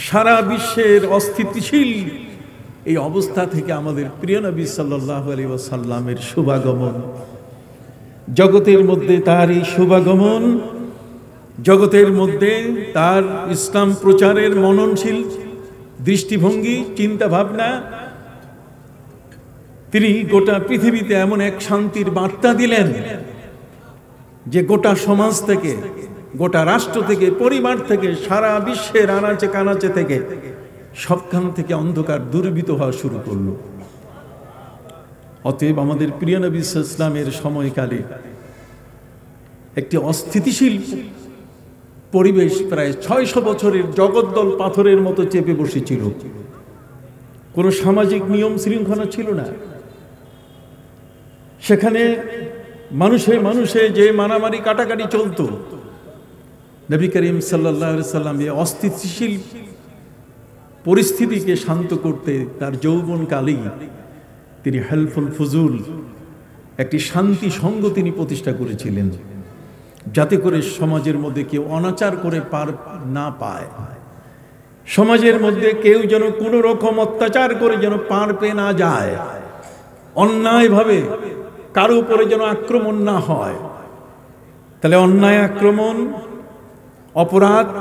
সারা বিশ্বের অস্থিতিশীল এই অবস্থা থেকে আমাদের প্রিয় নবী সাল্লাল্লাহু আলাইহি ওয়াসাল্লামের শুভাগমন, জগতের মধ্যে তার এই শুভাগমন, জগতের মধ্যে তার ইসলাম প্রচারের মননশীল দৃষ্টিভঙ্গি, চিন্তা ভাবনা, তিনি গোটা পৃথিবীতে এমন এক শান্তির বার্তা দিলেন যে গোটা সমাজ থেকে, গোটা রাষ্ট্র থেকে, পরিবার থেকে, সারা বিশ্বের আনাচে কানাচে থেকে, সবখান থেকে অন্ধকার দূরীভূত হওয়া শুরু করলো। অতএব আমাদের প্রিয় নবী সাল্লাল্লাহু আলাইহি ওয়াসাল্লামের সময়কালে একটি অস্থিতিশীল পরিবেশ প্রায় 600 বছরের জগদ্দল পাথরের মতো চেপে বসেছিল। কোনো সামাজিক নিয়ম শৃঙ্খলা ছিল না। সেখানে মানুষে মানুষে যে মারামারি কাটাকাটি চলতো, নবী করিম সাল্লাল্লাহু আলাইহি ওয়াসাল্লাম এই অস্থিতিশীল পরিস্থিতিকে শান্ত করতে তার যৌবনকালেই তিনি হেলফুল ফুজুল, একটি শান্তি সংঘ তিনি প্রতিষ্ঠা করেছিলেন, যাতে করে সমাজের মধ্যে কেউ অনাচার করে পার না পায়, সমাজের মধ্যে কেউ যেন কোনো রকম অত্যাচার করে যেন পার পেয়ে না যায়, অন্যায়ভাবে কারো উপরে যেন আক্রমণ না হয়। তাহলে অন্যায়, আক্রমণ, অপরাধ,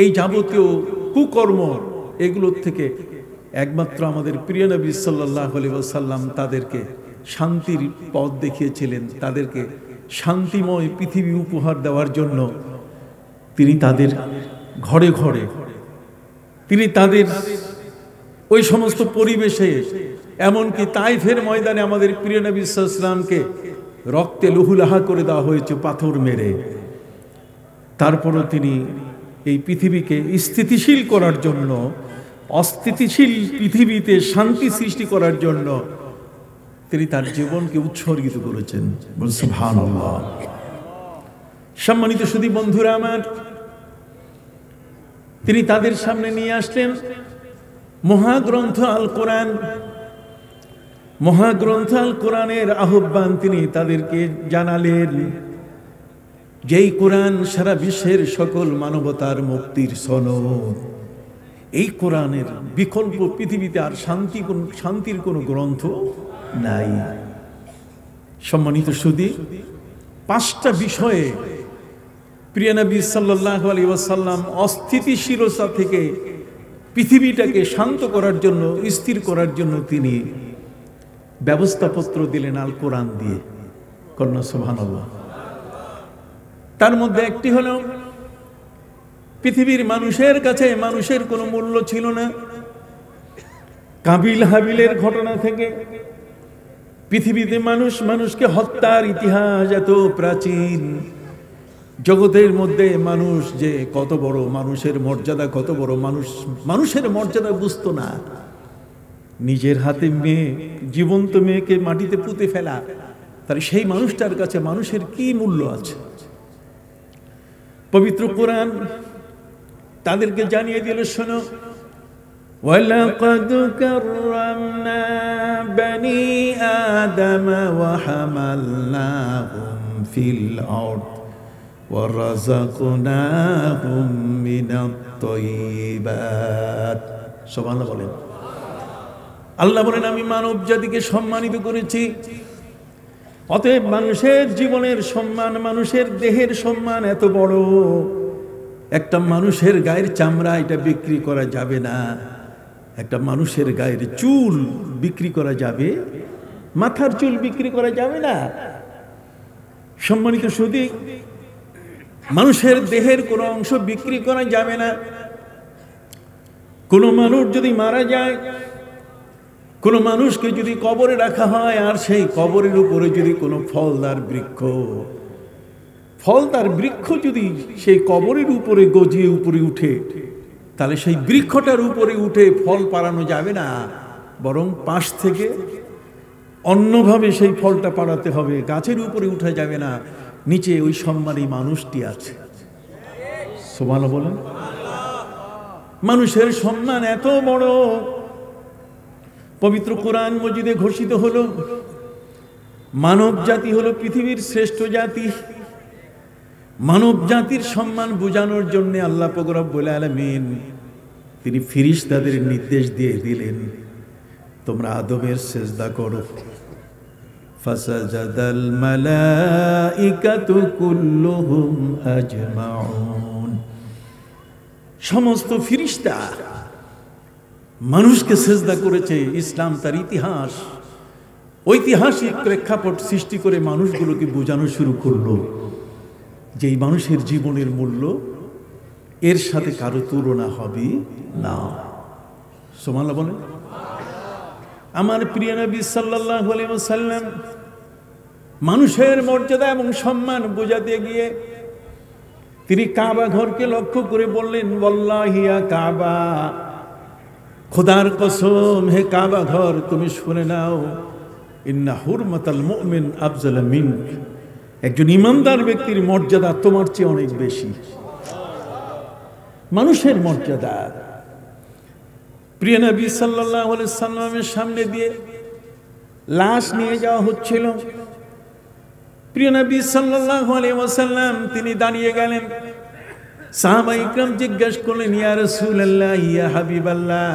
এই যাবতীয় কুকর্ম, এগুলোর থেকে একমাত্র আমাদের প্রিয় নবী সাল্লাল্লাহু আলাইহি ওয়াসাল্লাম তাদেরকে শান্তির পথ দেখিয়েছিলেন। তাদেরকে শান্তিময় পৃথিবী উপহার দেওয়ার জন্য তিনি তাদের ঘরে ঘরে, তিনি তাদের ওই সমস্ত পরিবেশে, এমনকি তাইফের ময়দানে আমাদের প্রিয় নবী সাল্লাল্লাহু আলাইহি ওয়াসাল্লামকে রক্তে লুহুলাহা করে দেওয়া হয়েছে পাথর মেরে। তারপরও তিনি এই পৃথিবীকে স্থিতিশীল করার জন্য, অস্থিতিশীল পৃথিবীতে শান্তি সৃষ্টি করার জন্য তিনি তার জীবনকে উৎসর্গিত করেছেন। সুবহানাল্লাহ। সম্মানিত সুধী বন্ধুরা আমার, তিনি তাদের সামনে নিয়ে আসলেন মহাগ্রন্থ আল কোরআন। মহাগ্রন্থ আল কোরআনের আহ্বান তিনি তাদেরকে জানালেন, যেই কোরআন সারা বিশ্বের সকল মানবতার মুক্তির সনদ। এই কোরআনের বিকল্প পৃথিবীতে আর শান্তির কোনো গ্রন্থ নাই। সম্মানিত সুধী, 5টা বিষয়ে প্রিয় নবী সাল্লাল্লাহু আলাইহি ওয়াসাল্লাম অস্থিতিশীলতা থেকে পৃথিবীটাকে শান্ত করার জন্য, স্থির করার জন্য তিনি ব্যবস্থাপত্র দিলেন আল কোরআন দিয়ে। কন্যা সুবহানাল্লাহ। তার মধ্যে একটি হলো, পৃথিবীর মানুষের কাছে মানুষের কোনো মূল্য ছিল না। কাবিল হাবিলের ঘটনা থেকে পৃথিবীতে মানুষ মানুষকে হত্যার ইতিহাস এত প্রাচীন। জগতের মধ্যে মানুষ যে কত বড়, মানুষের মর্যাদা কত বড়, মানুষের মর্যাদা বুঝতো না। নিজের হাতে মেয়ে, জীবন্ত মেয়েকে মাটিতে পুঁতে ফেলা, তাহলে সেই মানুষটার কাছে মানুষের কি মূল্য আছে? পবিত্র কোরআন তাদেরকে জানিয়ে দিল, শোনো, ওয়ালাকাদ কাররামনা বনি আদম ওয়া হামালনাহুম ফিল আরদ ওয়া রাযাকনাহুম মিনাত তাইয়্যিবাত। সুবহানাল্লাহ বলেন। আল্লাহ বলেন, আমি মানব জাতিকে সম্মানিত করেছি। অতএব মানুষের জীবনের সম্মান, মানুষের দেহের সম্মান এত বড়, একটা মানুষের গায়ের চামড়া এটা বিক্রি করা যাবে না। একটা মানুষের গায়ের চুল বিক্রি করা যাবে, মাথার চুল বিক্রি করা যাবে না। সম্মানিত সুধী, মানুষের দেহের কোনো অংশ বিক্রি করা যাবে না। কোনো মানুষ যদি মারা যায়, কোনো মানুষকে যদি কবরে রাখা হয়, আর সেই কবরের উপরে যদি কোনো ফলদার বৃক্ষ যদি সেই কবরের উপরে গজিয়ে উপরে উঠে, তাহলে সেই বৃক্ষটার উপরে উঠে ফল পাড়ানো যাবে না, বরং পাশ থেকে অন্যভাবে সেই ফলটা পাড়াতে হবে। গাছের উপরে উঠা যাবে না, নিচে ওই সম্মানী মানুষটি আছে। সুবহানাল্লাহ বলেন। মানুষের সম্মান এত বড়। পবিত্র কোরআন মজিদে ঘোষিত হলো, মানব জাতি হলো পৃথিবীর শ্রেষ্ঠ জাতি। মানব জাতির সম্মান বোঝানোর জন্য আল্লাহ পাক রব্বুল আলামিন তিনি ফিরিস্তাদের নির্দেশ দিয়ে দিলেন, তোমরা আদমের সেজদা করো। ফাসাজাদাল মালাইকাতু কুল্লুহুম আজমাউন, সমস্ত ফিরিস্তা মানুষকে সেজদা করেছে। ইসলাম তার ইতিহাস, ঐতিহাসিক প্রেক্ষাপট সৃষ্টি করে মানুষগুলোকে বোঝানো শুরু করলো যে এই মানুষের জীবনের মূল্য এর সাথে কারো তুলনা হবে না। সুবহানাল্লাহ বলেন। আমার প্রিয় নবী সাল্লাল্লাহু আলাইহি ওয়াসাল্লাম মানুষের মর্যাদা এবং সম্মান বোঝাতে গিয়ে তিনি কাবা ঘরকে লক্ষ্য করে বললেন, ওয়াল্লাহি ইয়া কাবা, খোদার কসম হে কাবা ঘর, তুমি শুনে নাও, ইন্না হুরমাতাল মুমিন আফজাল মিনক, একজন ইমানদার ব্যক্তির মর্যাদা তোমার চেয়ে অনেক বেশি। মানুষের মর্যাদা। প্রিয় নবী সাল্লাল্লাহু আলাইহি সাল্লামের সামনে দিয়ে লাশ নিয়ে যাওয়া হচ্ছিল। প্রিয় নবী সাল্লাল্লাহু আলাইহি ওয়াসাল্লাম তিনি দাঁড়িয়ে গেলেন। সাহাবায়ে ইকরাম জিজ্ঞাসা করলেন, ইয়া রাসূলুল্লাহ, ইয়া হাবিবাল্লাহ,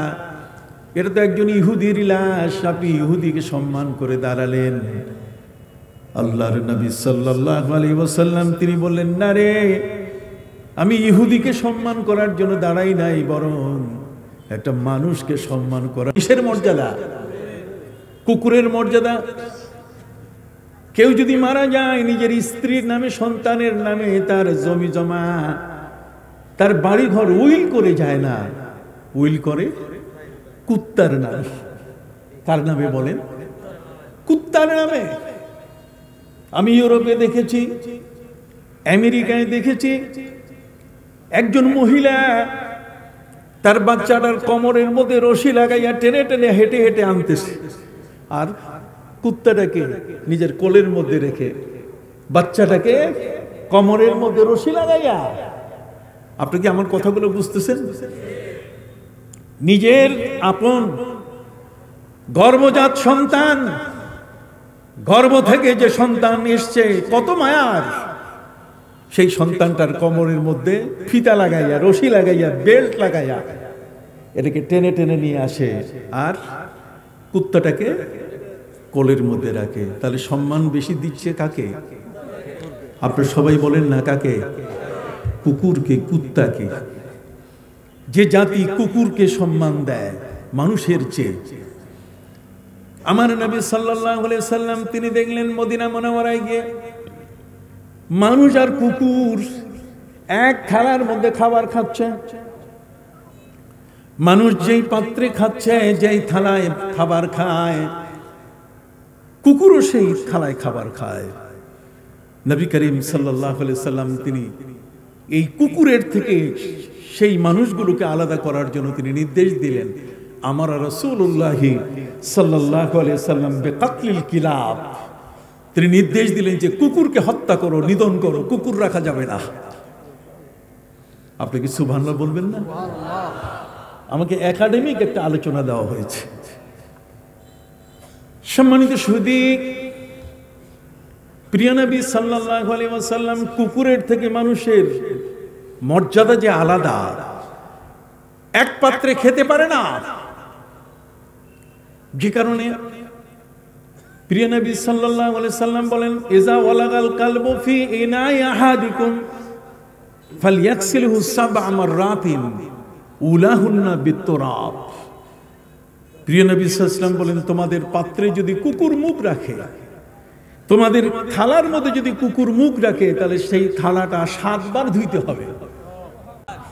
এটা তো একজন ইহুদির লাশ, আপনি ইহুদিকে সম্মান করে দাঁড়ালেন। আল্লাহর নবী সাল্লাল্লাহু আলাইহি ওয়াসাল্লাম তিনি বললেন, না রে, আমি ইহুদিকে সম্মান করার জন্য দাঁড়াই নাই, বরং একটা মানুষকে সম্মান করা। কিসের মর্যাদা? কুকুরের মর্যাদা। কেউ যদি মারা যায়, নিজের স্ত্রীর নামে, সন্তানের নামে তার জমি জমা, তার বাড়ি ঘর উইল করে যায় না, উইল করে কুত্তার নামে। কার নামে বলেন? কুত্তার নামে। আমি ইউরোপে দেখেছি, আমেরিকায় দেখেছি, একজন মহিলা তার বাচ্চাটার কোমরের মধ্যে রশি লাগাইয়া টেনে টেনে হেঁটে হেঁটে আনতেছে, আর কুত্তাটাকে নিজের কোলের মধ্যে রেখে বাচ্চাটাকে কোমরের মধ্যে রশি লাগাইয়া। আপনি কি আমার কথাগুলো বুঝতেছেন? নিজের আপন গর্ভজাত সন্তান, গর্ভ থেকে যে সন্তান এসছে, কত মায়ার, সেই সন্তানটার কোমরের মধ্যে ফিতা লাগাইয়া, রশি লাগাইয়া, বেল্ট লাগাইয়া এটাকে টেনে টেনে নিয়ে আসে, আর কুত্তাটাকে কোলের মধ্যে রাখে। তাহলে সম্মান বেশি দিচ্ছে কাকে? আপনারা সবাই বলেন না কাকে? কুকুরকে, কুত্তাকে। যে জাতি কুকুরকে সম্মান দেয় মানুষের চেয়ে। আমার নবী সাল্লাল্লাহু আলাইহি সাল্লাম তিনি দেখলেন মদিনা মুনাওয়ারায় গিয়ে মানুষ আর কুকুর এক থালার মধ্যে খাবার খাচ্ছে। মানুষ যেই পাত্রে খাচ্ছে, যেই থালায় খাবার খায়, কুকুরও সেই থালায় খাবার খায়। নবী করিম সাল্লাল্লাহু আলাইহি সাল্লাম তিনি এই কুকুরের থেকে সেই মানুষগুলোকে আলাদা করার জন্য তিনি নির্দেশ দিলেন। আমার রাসূলুল্লাহ সাল্লাল্লাহু আলাইহি সাল্লাম বিকাতলিল কিলাব, তিনি নির্দেশ দিলেন যে কুকুরকে হত্যা করো, নিধন করো, কুকুর রাখা যাবে না। আপনি কি সুবহানাল্লাহ বলবেন না? আমাকে একাডেমিক একটা আলোচনা দেওয়া হয়েছে। সম্মানিত সুধী, প্রিয় নবী সাল্লাল্লাহু আলাইহি ওয়াসাল্লাম কুকুরের থেকে মানুষের মর্যাদা যে আলাদা, এক পাত্রে খেতে পারে না, যে কারণে প্রিয় নবী সাল্লাল্লাহু আলাইহি সাল্লাম বলেন, ইজা ওয়ালাগাল কালবু ফি ইনাই আহাদিকুম ফালইয়াগসিলহু সাবআ মাররাতিন উলাহুন্না বিত্তুরাব। প্রিয় নবী সাল্লাল্লাহু আলাইহি সাল্লাম বলেন, তোমাদের পাত্রে যদি কুকুর মুখ রাখে, তোমাদের থালার মধ্যে যদি কুকুর মুখ রাখে, তাহলে সেই থালাটা 7 বার ধুইতে হবে।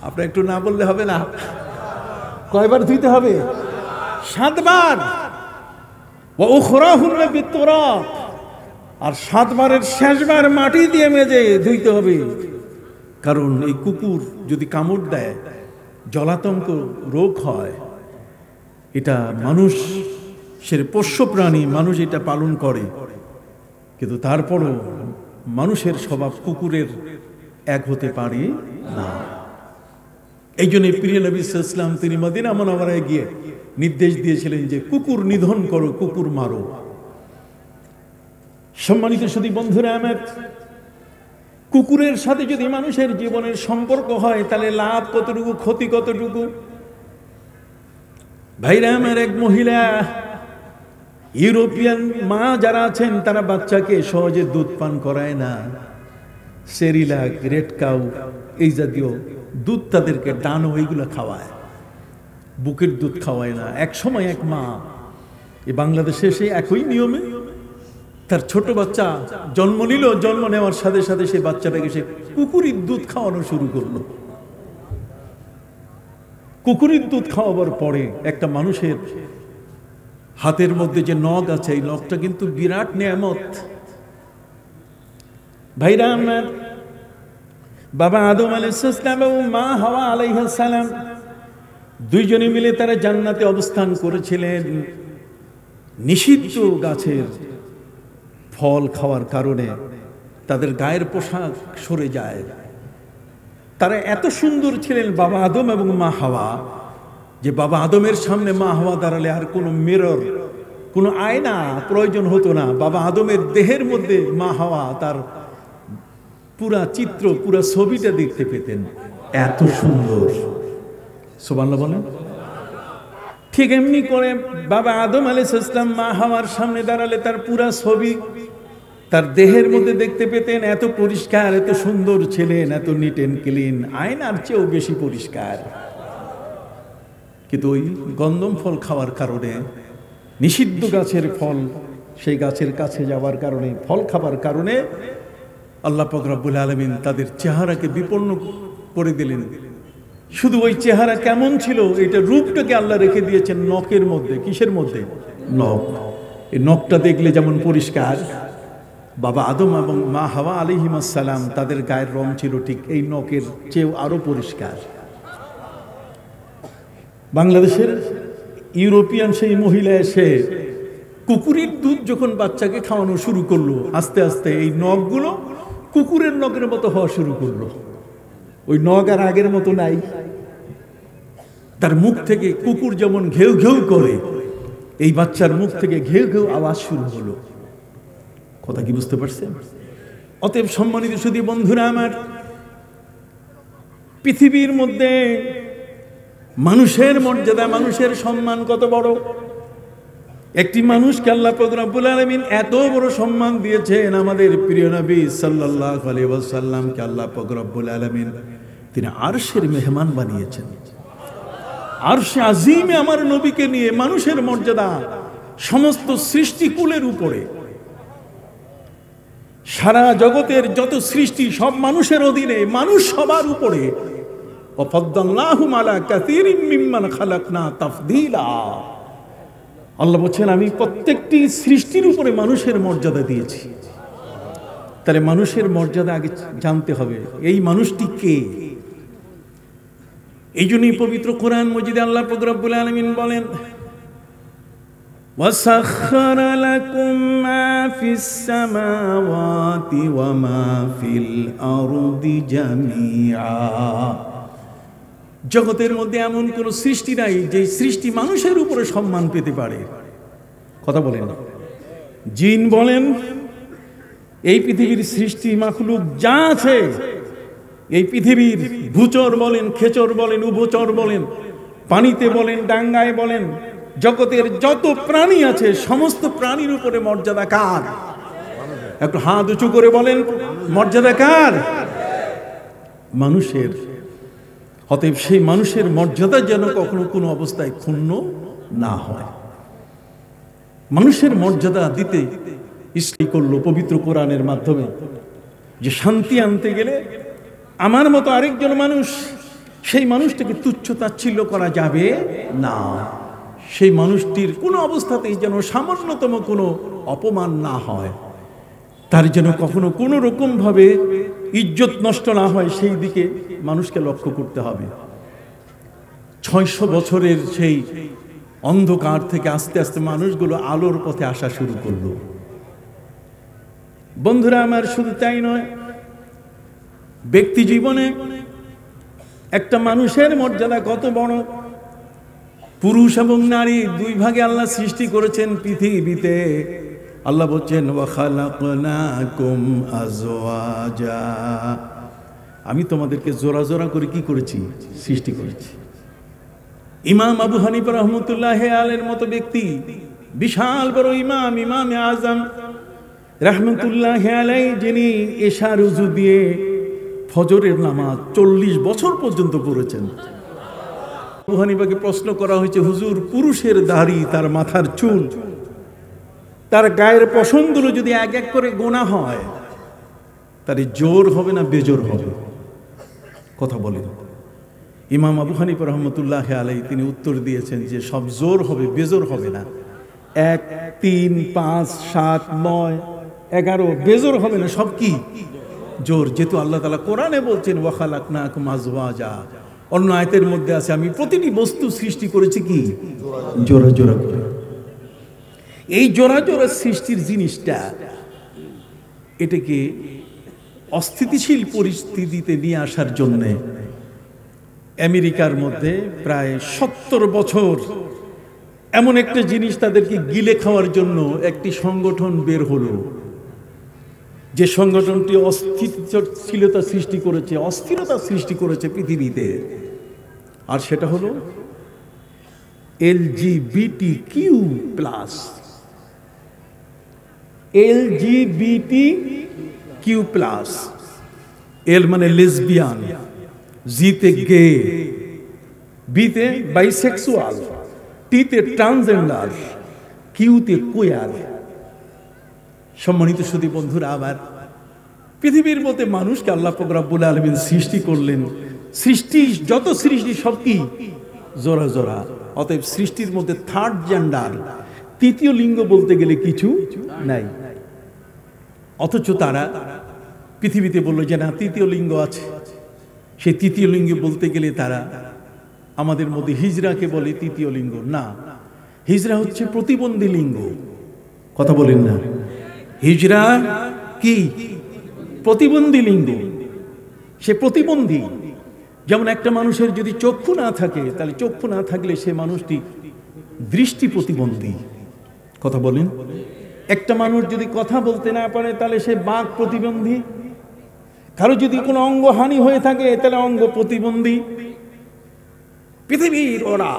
আপনি একটু না বললে হবে না? কয়বার ধুইতে হবে? 7 বার। ওয়া উখরাহুন্না বিত্তুরাব, আর 7 বারের শেষবার মাটি দিয়ে মেজে ধুইতে হবে। কারণ এই কুকুর যদি কামড় দেয়, জলাতঙ্ক রোগ হয়। এটা মানুষ সে পোষ্য প্রাণী, মানুষ এটা পালন করে, কিন্তু তারপরও মানুষের স্বভাব কুকুরের এক হতে পারে না। এই জন্য প্রিয় নবী সাল্লাল্লাহু আলাইহি ওয়াসাল্লাম তিনি মদিনা মুনাওয়ারায় গিয়ে নির্দেশ দিয়েছিলেন যে কুকুর নিধন করো, কুকুর মারো। সম্মানিত সুধী বন্ধুরা আমার, কুকুরের সাথে যদি মানুষের জীবনের সম্পর্ক হয়, তাহলে লাভ কতটুকু, ক্ষতি কতটুকু। ভাইরা আমার, এক মহিলা, ইউরোপিয়ান মা যারা আছেন তারা বাচ্চাকে সহজে দুধ পান করায় না। সেরিলাক, রেড কাউ, এই জাতীয় দুধ তাদেরকে ডানো এইগুলো খাওয়ায়, বুকের দুধ খাওয়ায় না। এক সময় এক মা এই বাংলাদেশে এসে একই নিয়মে তার ছোট বাচ্চা জন্ম নিল। জন্ম নেওয়ার সাথে সাথে সেই বাচ্চাটাকে সে কুকুরের দুধ খাওয়ানো শুরু করলো। কুকুরের দুধ খাওয়াবার পরে একটা মানুষের হাতের মধ্যে যে নখ আছে, এই নখটা কিন্তু বিরাট নেয়ামত। ভাইরা আমার, বাবা আদম আলাইহিস সালাম এবং মা হাওয়া আলাইহিস সালাম দুইজনে মিলে তারা জান্নাতে অবস্থান করেছিলেন। নিষিদ্ধ গাছের ফল খাওয়ার কারণে তাদের গায়ের পোশাক সরে যায়। তারা এত সুন্দর ছিলেন বাবা আদম এবং মা হাওয়া, যে বাবা আদমের সামনে মা হাওয়া দাঁড়ালে আর কোনো মিরর, কোনো আয়না প্রয়োজন হতো না। বাবা আদমের দেহের মধ্যে মা হাওয়া তার পুরা চিত্র, পুরা ছবিটা দেখতে পেতেন। এত সুন্দর, সুবহানাল্লাহ বলেন। ঠিক এমনি করে বাবা আদম আলাইহিস সালাম মা হাওয়ার সামনে দাঁড়ালে তার পুরা ছবি তার দেহের মধ্যে দেখতে পেতেন। এত পরিষ্কার, এত সুন্দর ছিলেন, এত নিট এন্ড ক্লিন, আয়নার চেয়েও বেশি পরিষ্কার। কিন্তু ওই গন্ধম ফল খাওয়ার কারণে, নিষিদ্ধ গাছের ফল, সেই গাছের কাছে যাওয়ার কারণে, ফল খাবার কারণে আল্লাহ পাক রব্বুল আলামিন তাদের চেহারাকে বিপন্ন করে দিলেন। শুধু ওই চেহারা কেমন ছিল, এটা রূপটাকে আল্লাহ রেখে দিয়েছেন নখের মধ্যে। কিসের মধ্যে? নখ। এই নখটা দেখলে যেমন পরিষ্কার, বাবা আদম এবং মা হাওয়া আলাইহিস সালাম তাদের গায়ের রং ছিল ঠিক এই নখের চেয়েও আরো পরিষ্কার। বাংলাদেশের ইউরোপিয়ান সেই মহিলা এসে কুকুরের দুধ যখন বাচ্চাকে খাওয়ানো শুরু করলো, আস্তে আস্তে এই নখগুলো কুকুরের নখের মতো হওয়া শুরু করলো। ওই নখ আর আগের মতো নাই। তার মুখ থেকে কুকুর যেমন ঘেউ ঘেউ করে, এই বাচ্চার মুখ থেকে ঘেউ ঘেউ আওয়াজ শুরু হলো। কথা কি বুঝতে পারছেন? অতএব সম্মানিত সুধী বন্ধুরা আমার, পৃথিবীর মধ্যে মানুষের মর্যাদা, মানুষের সম্মান কত বড়। একটি মানুষকে আল্লাহ পাক রব্বুল আলামিন এত বড় সম্মান দিয়েছেন। আমাদের প্রিয় নবী সাল্লাল্লাহু আলাইহি ওয়াসাল্লামকে আল্লাহ পাক রব্বুল আলামিন তিনি আরশের মেহমান বানিয়েছেন। আরশে আজিমে আমার নবীকে নিয়ে মানুষের মর্যাদা সমস্ত সৃষ্টিকুলের উপরে। সারা জগতের যত সৃষ্টি সব মানুষের অধীনে, মানুষ সবার উপরে। ওয়াফাদ্দালনাহুম আলা কাসীরিম মিম্মান খালাকনা তাফদীলা। আল্লাহ বলেন, আমি প্রত্যেকটি সৃষ্টির উপরে মানুষের মর্যাদা দিয়েছি। তাহলে মানুষের মর্যাদা আগে জানতে হবে, এই মানুষটি কে। এই জন্যই পবিত্র কোরআন মজিদে আল্লাহ পাক রব্বুল আলামিন বলেন, وَسَخَّرَ لَكُم مَّا فِي السَّمَاوَاتِ وَمَا فِي الْأَرْضِ جَمِيعًا। জগতের মধ্যে এমন কোন সৃষ্টি নাই যে সৃষ্টি মানুষের উপরে সম্মান পেতে পারে। কথা বলেন। জিন বলেন, এই পৃথিবীর সৃষ্টি মাখলুক যা আছে, এই পৃথিবীর ভূচর বলেন, খেচর বলেন, উভচর বলেন, পানিতে বলেন, ডাঙ্গায় বলেন, জগতের যত প্রাণী আছে সমস্ত প্রাণীর উপরে মর্যাদা কার? একটু হাত উঁচু করে বলেন, মর্যাদা কার? মানুষের। অতএব সেই মানুষের মর্যাদা যেন কখনো কোনো অবস্থায় ক্ষুণ্ণ না হয়। মানুষের মর্যাদা দিতে ইসলাম করলো পবিত্র কোরআনের মাধ্যমে, যে শান্তি আনতে গেলে আমার মতো আরেকজন মানুষ, সেই মানুষটাকে তুচ্ছ তাচ্ছিল্য করা যাবে না। সেই মানুষটির কোনো অবস্থাতেই যেন সামান্যতম কোনো অপমান না হয়, তার যেন কখনো কোনো রকম ভাবে ইজ্জত নষ্ট না হয়, সেই দিকে মানুষকে লক্ষ্য করতে হবে। 600 বছরের সেই অন্ধকার থেকে আস্তে আস্তে মানুষগুলো আলোর পথে আসা শুরু করলো। বন্ধুরা আমার, শুধু তাই নয়, ব্যক্তি জীবনে একটা মানুষের মর্যাদা কত বড়। পুরুষ এবং নারী দুই ভাগে আল্লাহ সৃষ্টি করেছেন পৃথিবীতে। আল্লাহ বলছেন, ওয়া খালাকনাকুম আজওয়াজা, আমি তোমাদেরকে জোড়া জোড়া করে কি করেছি? সৃষ্টি করেছি। ইমাম আবু হানিফা রহমতুল্লাহ আলাইহির মতো ব্যক্তি, বিশাল বড় ইমাম, ইমামে আজম রহমতুল্লাহ আলাইহি, যিনি এশার উযু দিয়ে ফজরের নামাজ 40 বছর পর্যন্ত পড়েছেন। আবু হানিফাকে প্রশ্ন করা হয়েছে, হুজুর, পুরুষের দাড়ি, তার মাথার চুল, তার গায়ের পশমগুলো যদি এক এক করে গোনা হয়, তাহলে জোর হবে না বেজোর হবে? কথা বলেন। ইমাম আবু হানিফা রহমতুল্লাহ আলাইহি তিনি উত্তর দিয়েছেন যে সব জোর হবে, বেজোর হবে না। 1, 3, 5, 7, 9, 11 বেজোর হবে না, সব কি জোর। যেহেতু আল্লাহ তাআলা কোরআনে বলছেন ওয়া খালাকনাকুম আজওয়াজা, অন্য আয়াতের মধ্যে আছে আমি প্রতিটি বস্তু সৃষ্টি করেছি কি জোড়া জোড়া করে। এই জোড়া জোড়া সৃষ্টির জিনিসটা, এটাকে অস্থিতিশীল পরিস্থিতিতে নিয়ে আসার জন্য আমেরিকার মধ্যে প্রায় 70 বছর এমন একটা জিনিস তাদেরকে গিলে খাওয়ার জন্য একটি সংগঠন বের হলো, যে সংগঠনটি অস্থিতিশীলতা সৃষ্টি করেছে, অস্থিরতা সৃষ্টি করেছে পৃথিবীতে। আর সেটা হলো LGBTQ+। LGBTQ+, এল মানে লেসবিয়ান, জিতে গে, বিতে বাইসেক্সুয়াল, টিতে ট্রান্সজেন্ডার, কিউতে কোয়ার। সম্মানিত সুধী বন্ধুরা, আবার পৃথিবীর মধ্যে মানুষকে আল্লাহ পাক রব্বুল আলামিন সৃষ্টি করলেন। সৃষ্টি, যত সৃষ্টি সব কি জোড়া জোড়া। অতএব সৃষ্টির মধ্যে থার্ড জেন্ডার, তৃতীয় লিঙ্গ বলতে গেলে কিছু নাই। অথচ তারা পৃথিবীতে বললো যে না, তৃতীয় লিঙ্গ আছে। সেই তৃতীয় লিঙ্গ বলতে গেলে তারা আমাদের মধ্যে হিজড়াকে বলে তৃতীয় লিঙ্গ। না, হিজড়া হচ্ছে প্রতিবন্ধী লিঙ্গ। কথা বলেন না, হিজড়া কি প্রতিবন্ধী লিঙ্গ। সে প্রতিবন্ধী। যেমন একটা মানুষের যদি চক্ষু না থাকে, তাহলে চক্ষু না থাকলে সে মানুষটি দৃষ্টি প্রতিবন্ধী। কথা বলেন। একটা মানুষ যদি কথা বলতে না পারে, তাহলে সে বাক প্রতিবন্ধী। কারো যদি কোনো অঙ্গহানি হয়ে থাকে, তাহলে অঙ্গ প্রতিবন্ধী। পৃথিবীর ওরা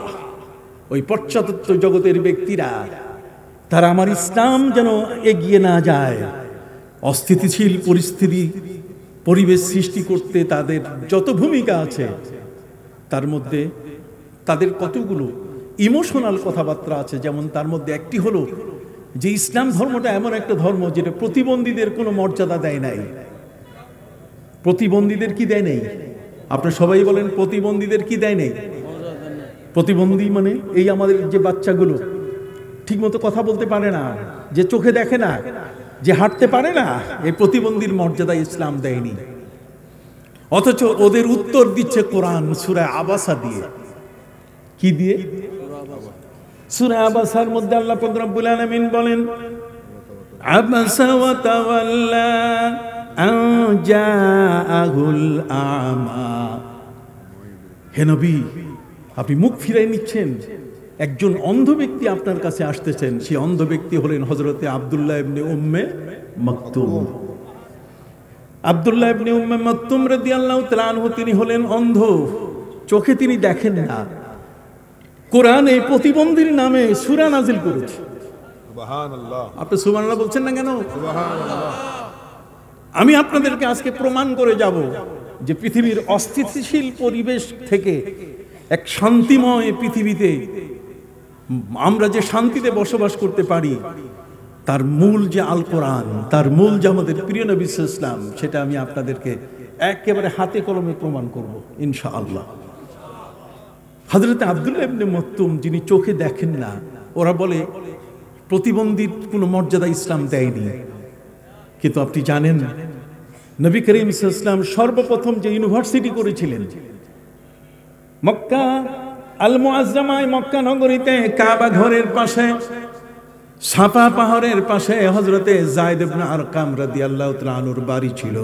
ওই পাশ্চাত্য জগতের ব্যক্তিরা, তারা আমার ইসলাম যেন এগিয়ে না যায়, অস্থিতিশীল পরিস্থিতি পরিবেশ সৃষ্টি করতে তাদের যত ভূমিকা আছে, তার মধ্যে তাদের কতগুলো ইমোশনাল কথাবার্তা আছে। যেমন তার মধ্যে একটি হলো যে ইসলাম ধর্মটা এমন একটা ধর্ম যেটা প্রতিবন্ধীদের কোনো মর্যাদা দেয় নাই। প্রতিবন্ধীদের কি দেয় নাই? আপনারা সবাই বলেন প্রতিবন্ধীদের কি দেয় নাই? প্রতিবন্ধী মানে এই আমাদের যে বাচ্চাগুলো ঠিকমতো কথা বলতে পারে না, যে চোখে দেখে না, যে হাঁটতে পারে না, এই প্রতিবন্ধীর মর্যাদা ইসলাম দেয়নি। অথচ ওদের উত্তর দিচ্ছে কোরআন সূরা আবাসা দিয়ে। কি দিয়ে? সূরা আবাসার মধ্যে আল্লাহ পাক রব্বুল আলামিন বলেন আবাসা ওয়া তাওয়াল্লা আন জাআহুল আমা। হে নবী, আপনি মুখ ফিরাই নিচ্ছেন, একজন অন্ধ ব্যক্তি আপনার কাছে আসতেছেন। সেই অন্ধ ব্যক্তি হলেন হযরতে আব্দুল্লাহ ইবনে উম্মে মাকতুম। আব্দুল্লাহ ইবনে উম্মে মাকতুম রাদিয়াল্লাহু তাআলা আনহু, তিনি হলেন অন্ধ, চোখে তিনি দেখেন না। কোরআন এই প্রতিবন্ধীর নামে সূরা নাজিল করেছে। সুবহানাল্লাহ। আপনি সুবহানাল্লাহ বলছেন না কেন? সুবহানাল্লাহ। আমি আপনাদেরকে আজকে প্রমাণ করে যাব যে পৃথিবীর অস্থিতিশীল পরিবেশ থেকে এক শান্তিময় পৃথিবীতে আমরা যে শান্তিতে বসবাস করতে পারি, তার মূল যে আল কোরআন, তার মূল যে আমাদের প্রিয় নবী সাল্লাল্লাহু আলাইহি ওয়াসাল্লাম, সেটা আমি আপনাদেরকে একেবারে হাতে কলমে প্রমাণ করব ইনশাআল্লাহ। হযরতে আব্দুল্লাহ ইবনে মাকতুম, যিনি চোখে দেখেন না, ওরা বলে প্রতিবন্ধীর কোনো মর্যাদা ইসলাম দেয়নি। কিন্তু আপনি জানেন নবী করিম সাল্লাল্লাহু আলাইহি ওয়াসাল্লাম সর্বপ্রথম যে ইউনিভার্সিটি করেছিলেন মক্কা আল মুআজ্জামায়, মক্কা নগরীতে কাবা ঘরের পাশে সাফা পাহাড়ের পাশে হযরতে যায়েদ ইবনে আরকাম রাদিয়াল্লাহু তাআলা আনহুর বাড়ি ছিল।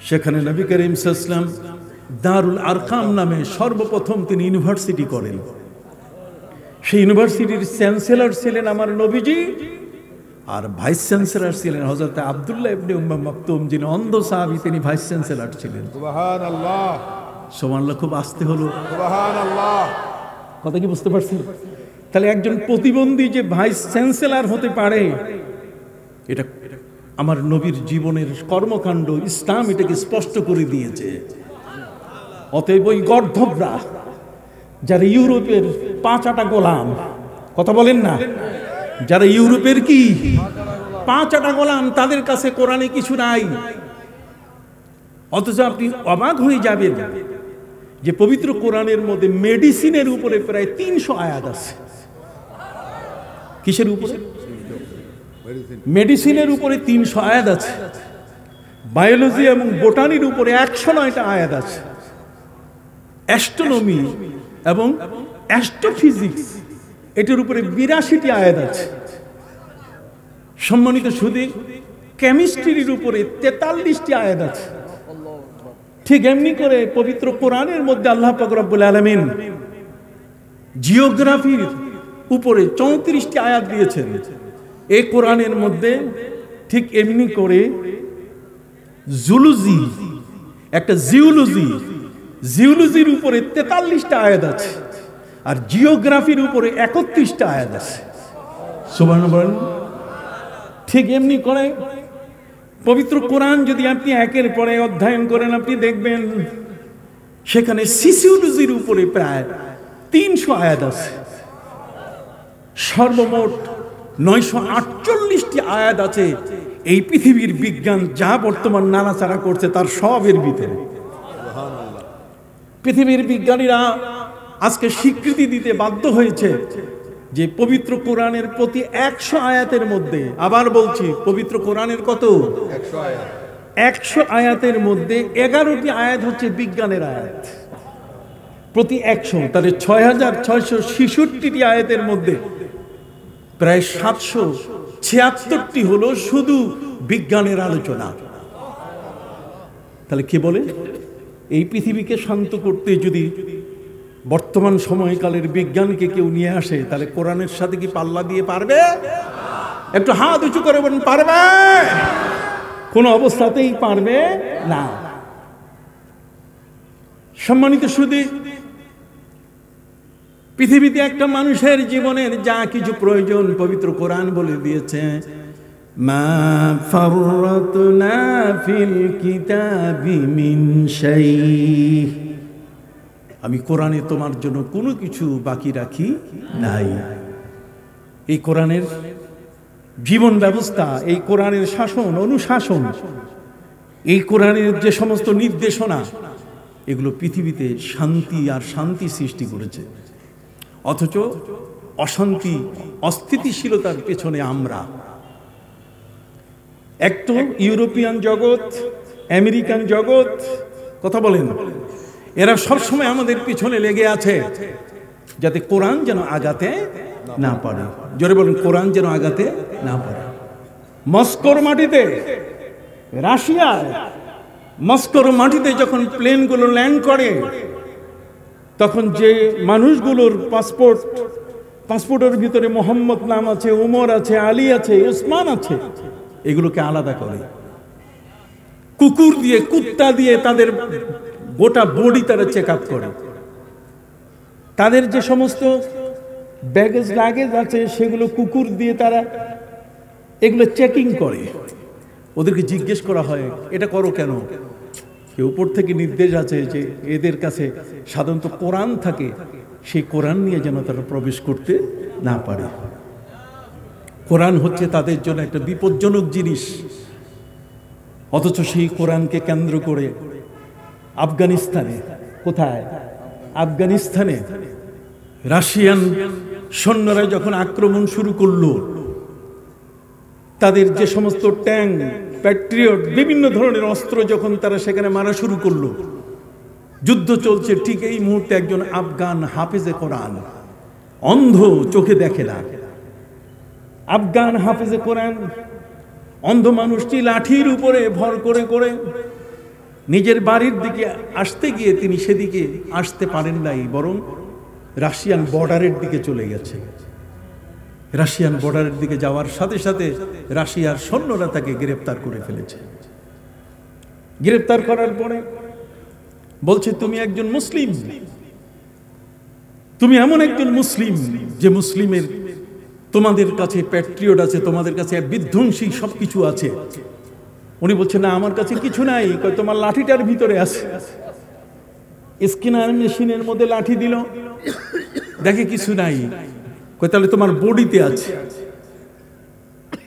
সেখানে নবী করিম সাল্লাল্লাহু আলাইহি ওয়াসাল্লাম দারুল আরকাম নামে সর্বপ্রথম তিনি ইউনিভার্সিটি করেন। সেই ইউনিভার্সিটির চ্যান্সেলর ছিলেন আমার নবীজি, আর ভাইস চ্যান্সেলর ছিলেন হযরতে আব্দুল্লাহ ইবনে উম্মে মাকতুম, যিনি অন্ধ সাহাবী, তিনি ভাইস চ্যান্সেলর ছিলেন। সুবহানাল্লাহ। সুবহানাল্লাহ। খুব আস্তে হলো। সুবহানাল্লাহ। কথা কি বুঝতে পারছেন? তাহলে একজন প্রতিবন্ধী যে ভাইস চ্যান্সেলর হতে পারে, এটা আমার নবীর জীবনের কর্মকাণ্ড, ইসলাম এটাকে স্পষ্ট করে দিয়েছে। অতএব ওই গর্ধবরা যারা ইউরোপের 5 আটা গোলাম, কথা বলেন না, যারা ইউরোপের কি 5 আটা গোলাম, তাদের কাছে কোরআনে কিছু নাই। অথচ আপনি অবাক হয়ে যাবেন যে পবিত্র কোরআনের মধ্যে মেডিসিনের উপরে প্রায় 300 আয়াত আছে। কিসের উপরে? মেডিসিনের উপরে 300 আয়াত আছে। বায়োলজি এবং বোটানির উপরে 109টা আয়াত আছে। অ্যাস্ট্রোনমি এবং অ্যাস্ট্রোফিজিক্স এটার উপরে 82টি আয়াত আছে। সম্মানিত সুধী, কেমিস্ট্রির উপরে 43টি আয়াত আছে। ঠিক এমনি করে পবিত্র কোরআনের মধ্যে আল্লাহ পাক রব্বুল আলামিন জিওগ্রাফির উপরে 34টি আয়াত দিয়েছেন এই কোরআনের মধ্যে। ঠিক এমনি করে জুলজি, একটা জিওলজির উপরে 43টা আয়াত আছে, আর জিওগ্রাফির উপরে 31টা আয়াত আছে। সুবহানাল্লাহ। ঠিক এমনি করে পবিত্র কোরআন যদি আপনি একের পরে অধ্যয়ন করেন, আপনি দেখবেন সেখানে সিসিওলজির উপরে প্রায় 300 আয়াত আছে। সর্বমোট 948টি আয়াত আছে এই পৃথিবীর বিজ্ঞান যা বর্তমান নাড়াচাড়া করছে তার সবের ভিতরে। পৃথিবীর বিজ্ঞানীরা আজকে স্বীকৃতি দিতে বাধ্য হয়েছে যে পবিত্র কোরআনের প্রতি 100 আয়াতের মধ্যে, আবার বলছি, পবিত্র কোরআনের কত? 100 আয়াতের মধ্যে 11টি আয়াত হচ্ছে বিজ্ঞানের আয়াত। প্রতি 100, তাহলে 6666টি আয়াতের মধ্যে প্রায় 776টি হলো শুধু বিজ্ঞানের আলোচনা। তাহলে কে বলে এই পৃথিবীকে শান্ত করতে যদি বর্তমান সময়কালের বিজ্ঞানকে কেউ নিয়ে আসে, তাহলে কোরআনের সাথে কি পাল্লা দিয়ে পারবে? একটু হাত উঁচু করে বলেন, পারবে? কোনো অবস্থাতেই পারবে না। সম্মানিত সুধী, পৃথিবীতে একটা মানুষের জীবনের যা কিছু প্রয়োজন পবিত্র কোরআন বলে দিয়েছে। মা ফাররাতনা ফিল কিতাবি মিন শাই, আমি কোরআনে তোমার জন্য কোনো কিছু বাকি রাখি নাই। এই কোরআনের জীবন ব্যবস্থা, এই কোরআনের শাসন অনুশাসন, এই কোরআনের যে সমস্ত নির্দেশনা, এগুলো পৃথিবীতে শান্তি আর শান্তি সৃষ্টি করেছে। অথচ অশান্তি, অস্থিতিশীলতার পেছনে আমরা, একটু ইউরোপিয়ান জগৎ, আমেরিকান জগৎ, কথা বলেন, এরা সবসময় আমাদের পিছনে লেগে আছে যাতে কোরআন যেন আগাতে না পারে। জোরে বলেন, কোরআন যেন আগাতে না পারে। মস্কোর মাটিতে, রাশিয়ায় মস্কোর মাটিতে যখন প্লেনগুলো ল্যান্ড করে, তখন যে মানুষগুলোর পাসপোর্টের ভিতরে মোহাম্মদ নাম আছে, উমর আছে, আলী আছে, উসমান আছে, এগুলোকে আলাদা করে কুকুর দিয়ে, কুত্তা দিয়ে তাদের গোটা বডি তারা চেক আপ করে। তাদের যে সমস্ত ব্যাগেজ লাগেজ আছে সেগুলো কুকুর দিয়ে তারা এগুলো চেকিং করে। ওদেরকে জিজ্ঞেস করা হয়, এটা করো কেন? উপর থেকে নির্দেশ আছে যে এদের কাছে সাধারণত কোরআন থাকে, সেই কোরআন নিয়ে যেন তারা প্রবেশ করতে না পারে। কোরআন হচ্ছে তাদের জন্য একটা বিপজ্জনক জিনিস। অথচ সেই কোরআনকে কেন্দ্র করে আফগানিস্তানে, কোথায়? আফগানিস্তানে রাশিয়ান সৈন্যরা যখন আক্রমণ শুরু করলো, তাদের যে সমস্ত ট্যাঙ্ক, প্যাট্রিয়ট, বিভিন্ন ধরনের অস্ত্র যখন তারা সেখানে মারা শুরু করলো, যুদ্ধ চলছে, ঠিক এই মুহূর্তে একজন আফগান হাফেজে কোরআন, অন্ধ, চোখে দেখে না, আফগান হাফেজে কোরআন, অন্ধ মানুষটি লাঠির উপরে ভর করে করে নিজের বাড়ির দিকে আসতে গিয়ে তিনি সেদিকে আসতে পারেন নাই, বরং রাশিয়ান বর্ডারের দিকে চলে গেছে। রাশিয়ান বর্ডারের দিকে যাওয়ার সাথে সাথে রাশিয়ার সৈন্যরা তাকে গ্রেফতার করে ফেলেছে। গ্রেফতার করার পরে বলছে, তুমি একজন মুসলিম, তুমি এমন একজন মুসলিম যে মুসলিমের তোমাদের কাছে প্যাট্রিয়ট আছে, তোমাদের কাছে বিধ্বংসী সবকিছু আছে। উনি বলছেন না, আমার কাছে কিছু নাই। তোমার লাঠিটার ভিতরে আছে। স্ক্যানার মেশিনের মধ্যে লাঠি দিল, দেখে কিছু নাই। তাহলে তোমার বডিতে আছে।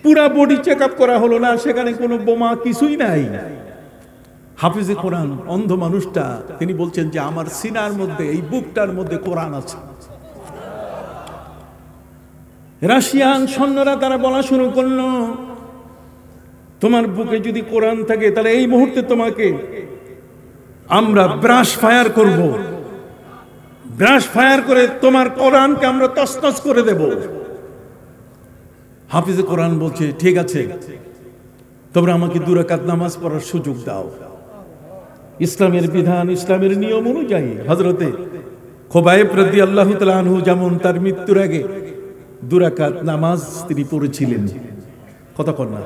পুরা বডি চেক আপ করা হলো না, সেখানে কোনো বোমা কিছুই নাই। হাফিজে কোরআন অন্ধ মানুষটা তিনি বলছেন যে আমার সিনার মধ্যে, এই বুকটার মধ্যে কোরআন আছে। রাশিয়ান সৈন্যরা তারা বলা শুরু করলো, তোমার বুকে যদি কোরআন থাকে তাহলে এই মুহূর্তে তোমাকে আমরা ব্রাশ ফায়ার করব, ব্রাশ ফায়ার করে তোমার কোরআনকে আমরা তছনছ করে দেব। হাফিজে কোরআন বলছে ঠিক আছে, তোমরা আমাকে 2 রাকাত নামাজ পড়ার সুযোগ দাও। ইসলামের বিধান, ইসলামের নিয়ম অনুযায়ী হযরতে খুবাইব রাদিয়াল্লাহু তাআলা আনহু যেমন তার মৃত্যুর আগে 2 রাকাত নামাজ তিনি পড়েছিলেন, কতক্ষণ না,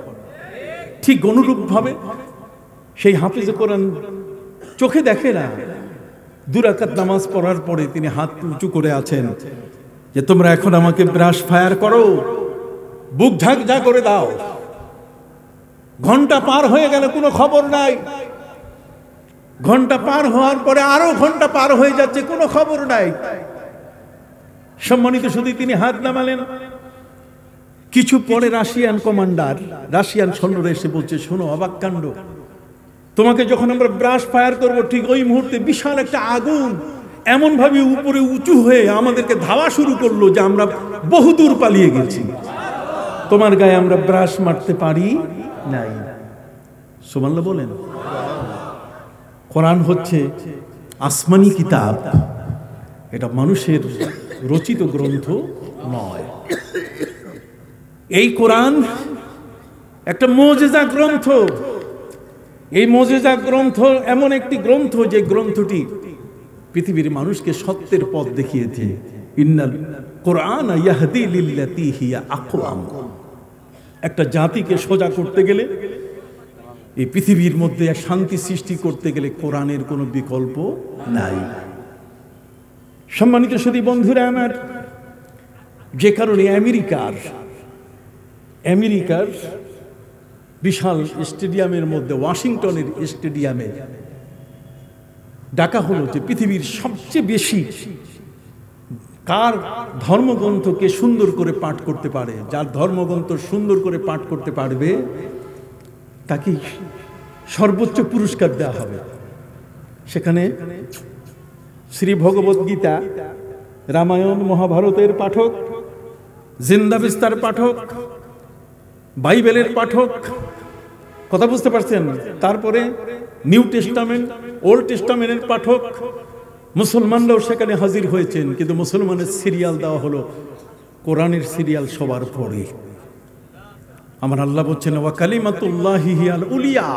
ঠিক অনুরূপ ভাবে সেই হাফিজে কোরআন চোখে দেখে না, 2 রাকাত নামাজ পড়ার পরে তিনি হাত উঁচু করে আছেন যে তোমরা এখন আমাকে ব্রাশ ফায়ার করো, বুক ঝাঁকঝাঁ করে দাও। ঘন্টা পার হয়ে গেল, কোনো খবর নাই। ঘন্টা পার হওয়ার পরে আরো ঘন্টা পার হয়ে যাচ্ছে, কোনো খবর নাই। সম্মানিত শুধু তিনি হাত নামালেন। কিছু পরে রাশিয়ান কমান্ডার, রাশিয়ান সৈন্যরা এসে বলছে শোনো, অবাক কাণ্ড, তোমাকে যখন আমরা ব্রাশ ফায়ার করব ঠিক ওই মুহূর্তে বিশাল একটা আগুন এমন ভাবে উপরে উঁচু হয়ে আমাদেরকে ধাওয়া শুরু করলো যে আমরা বহুদূর পালিয়ে গেছি, তোমার গায়ে আমরা ব্রাশ মারতে পারি নাই। সুবহানাল্লাহ বলেন। কোরআন হচ্ছে আসমানি কিতাব, এটা মানুষের রচিত গ্রন্থ নয়। এই কোরআন একটা মুজিজা গ্রন্থ। এই মুজিজা গ্রন্থ এমন একটি গ্রন্থ যে গ্রন্থটি পৃথিবীর মানুষকে সত্যের পথ দেখিয়েছে। ইন্নাল কোরআন ইয়াহদি লিল্লাতি হিয়া আকওয়াম। একটা জাতিকে সোজা করতে গেলে, এই পৃথিবীর মধ্যে শান্তি সৃষ্টি করতে গেলে কোরআনের কোনো বিকল্প নাই। সম্মানিত সুধী বন্ধুরা আমার, যে কারণে আমেরিকার বিশাল স্টেডিয়ামের মধ্যে, ওয়াশিংটনের স্টেডিয়ামে ডাকা হলো যে পৃথিবীর সবচেয়ে বেশি কার ধর্মগ্রন্থকে সুন্দর করে পাঠ করতে পারে, যার ধর্মগ্রন্থ সুন্দর করে পাঠ করতে পারবে তাকে সর্বোচ্চ পুরস্কার দেওয়া হবে। সেখানে শ্রী ভগবত গীতা, রামায়ণ, মহাভারতের পাঠক, জিন্দা বিস্তার পাঠক, বাইবেলের পাঠক, কথা বুঝতে পারছেন? তারপরে নিউ টেস্টামেন্ট, ওল্ড টেস্টামেন্টের পাঠক, মুসলমানরাও সেখানে হাজির হয়েছেন। কিন্তু মুসলমানের সিরিয়াল দেওয়া হলো কোরআনের সিরিয়াল সবার পরে। আমার আল্লাহ বলছেন ওয়া কালিমাতুল্লাহি হিয়াল উলিয়া,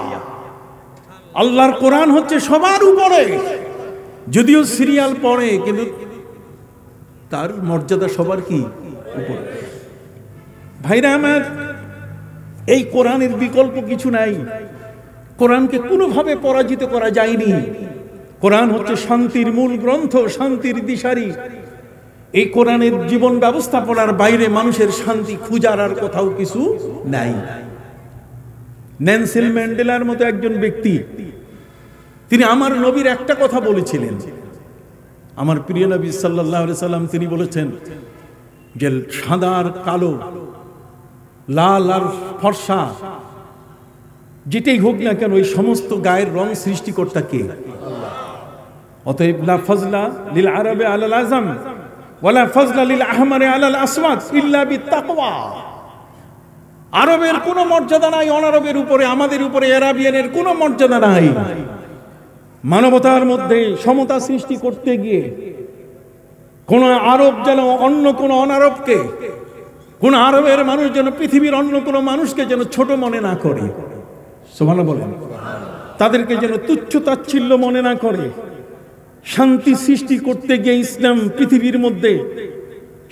আল্লাহর কোরআন হচ্ছে সবার উপরে। যদিও সিরিয়াল পড়ে, কিন্তু তার মর্যাদা সবার কি উপরে। ভাইরা আমার, এই কোরআনের বিকল্প কিছু নাই। কোরআনকে কোনোভাবে পরাজিত করা যায়নি। কোরআন হচ্ছে শান্তির মূল গ্রন্থ, শান্তির দিশারি। এই কোরআনের জীবন ব্যবস্থাপনার বাইরে মানুষের শান্তি খুঁজার আর কোথাও কিছু নাই। নেলসন ম্যান্ডেলার মতো একজন ব্যক্তি, তিনি আমার নবীর একটা কথা বলেছিলেন। আমার প্রিয় নবী সাল্লাল্লাহু আলাইহি সাল্লাম তিনি বলেছেন যে সাদা আর কালো, লাল আর ফর্সা, যেটাই হোক না কেন, এই সমস্ত গায়ের রং সৃষ্টিকর্তা কে? অতএব লা ফাজলা লিল আরাবি আলাল আজম ওয়ালা ফাজলা লিল আহমারি আলাল আসওয়াদ ইল্লা বিত্তাকওয়া। আরবের কোনো মর্যাদা নাই অনারবের উপরে, আমাদের উপরে আরাবিয়ানের কোনো মর্যাদা নাই। মানবতার মধ্যে সমতা সৃষ্টি করতে গিয়ে কোন আরব যেন অন্য কোন অনারবকে, কোন আরবের মানুষ যেন পৃথিবীর অন্য কোন মানুষকে যেন ছোট মনে না করে। সুবহানাল্লাহ বলেন। তাদেরকে যেন তুচ্ছ তাচ্ছিল্য মনে না করে। শান্তি সৃষ্টি করতে গিয়ে ইসলাম পৃথিবীর মধ্যে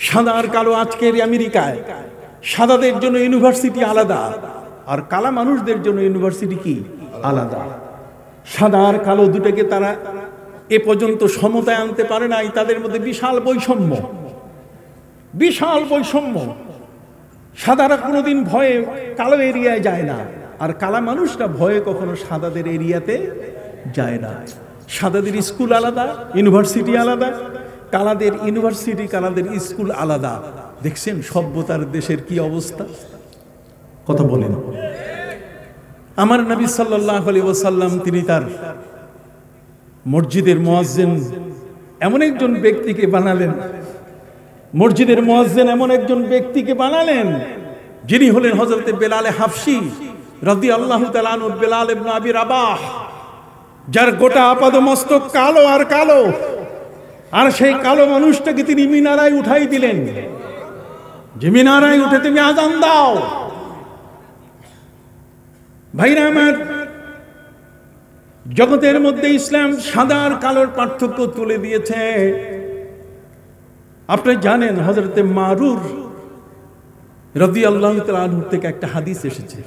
সাদা আর কালো, আজকের আমেরিকায় সাদাদের জন্য ইউনিভার্সিটি আলাদা, আর কালা মানুষদের জন্য ইউনিভার্সিটি কি আলাদা। সাদা আর কালো দুটোকে তারা এ পর্যন্ত সমতায় আনতে পারে নাই, তাদের মধ্যে বিশাল বৈষম্য, বিশাল বৈষম্য। সাদারা কোনোদিন ভয়ে কালো এরিয়ায় যায় না, আর কালা মানুষরা ভয়ে কখনো সাদাদের এরিয়াতে যায় না। সাদাদের স্কুল আলাদা, ইউনিভার্সিটি আলাদা, কালাদের ইউনিভার্সিটি, কালাদের স্কুল আলাদা। দেখছেন সভ্যতার দেশের কি অবস্থা? কথা বলেন। আমার নবী সাল্লাল্লাহু আলাইহি ওয়াসাল্লাম তিনি তার মসজিদের মুয়াজ্জিন এমন একজন ব্যক্তিকে বানালেন, মসজিদের মুয়াজ্জিন এমন একজন ব্যক্তিকে বানালেন যিনি হলেন হযরতে বেলাল হাফসি রাদিয়াল্লাহু তাআলা আনহু, বেলাল ইবনে আবি রাবাহ, যার গোটা আপাদমস্তক কালো আর কালো। আর সেই কালো মানুষটাকে তিনি মিনারায় উঠাই দিলেন, যে মিনারায় উঠে তুমি আযান দাও। ভাইরা আমার, জগতের মধ্যে ইসলাম সাদা আর কালোর পার্থক্য তুলে দিয়েছে। আপনি জানেন হযরতে মারুর রাদিয়াল্লাহু তাআলা আনহু থেকে একটা হাদিস এসেছে,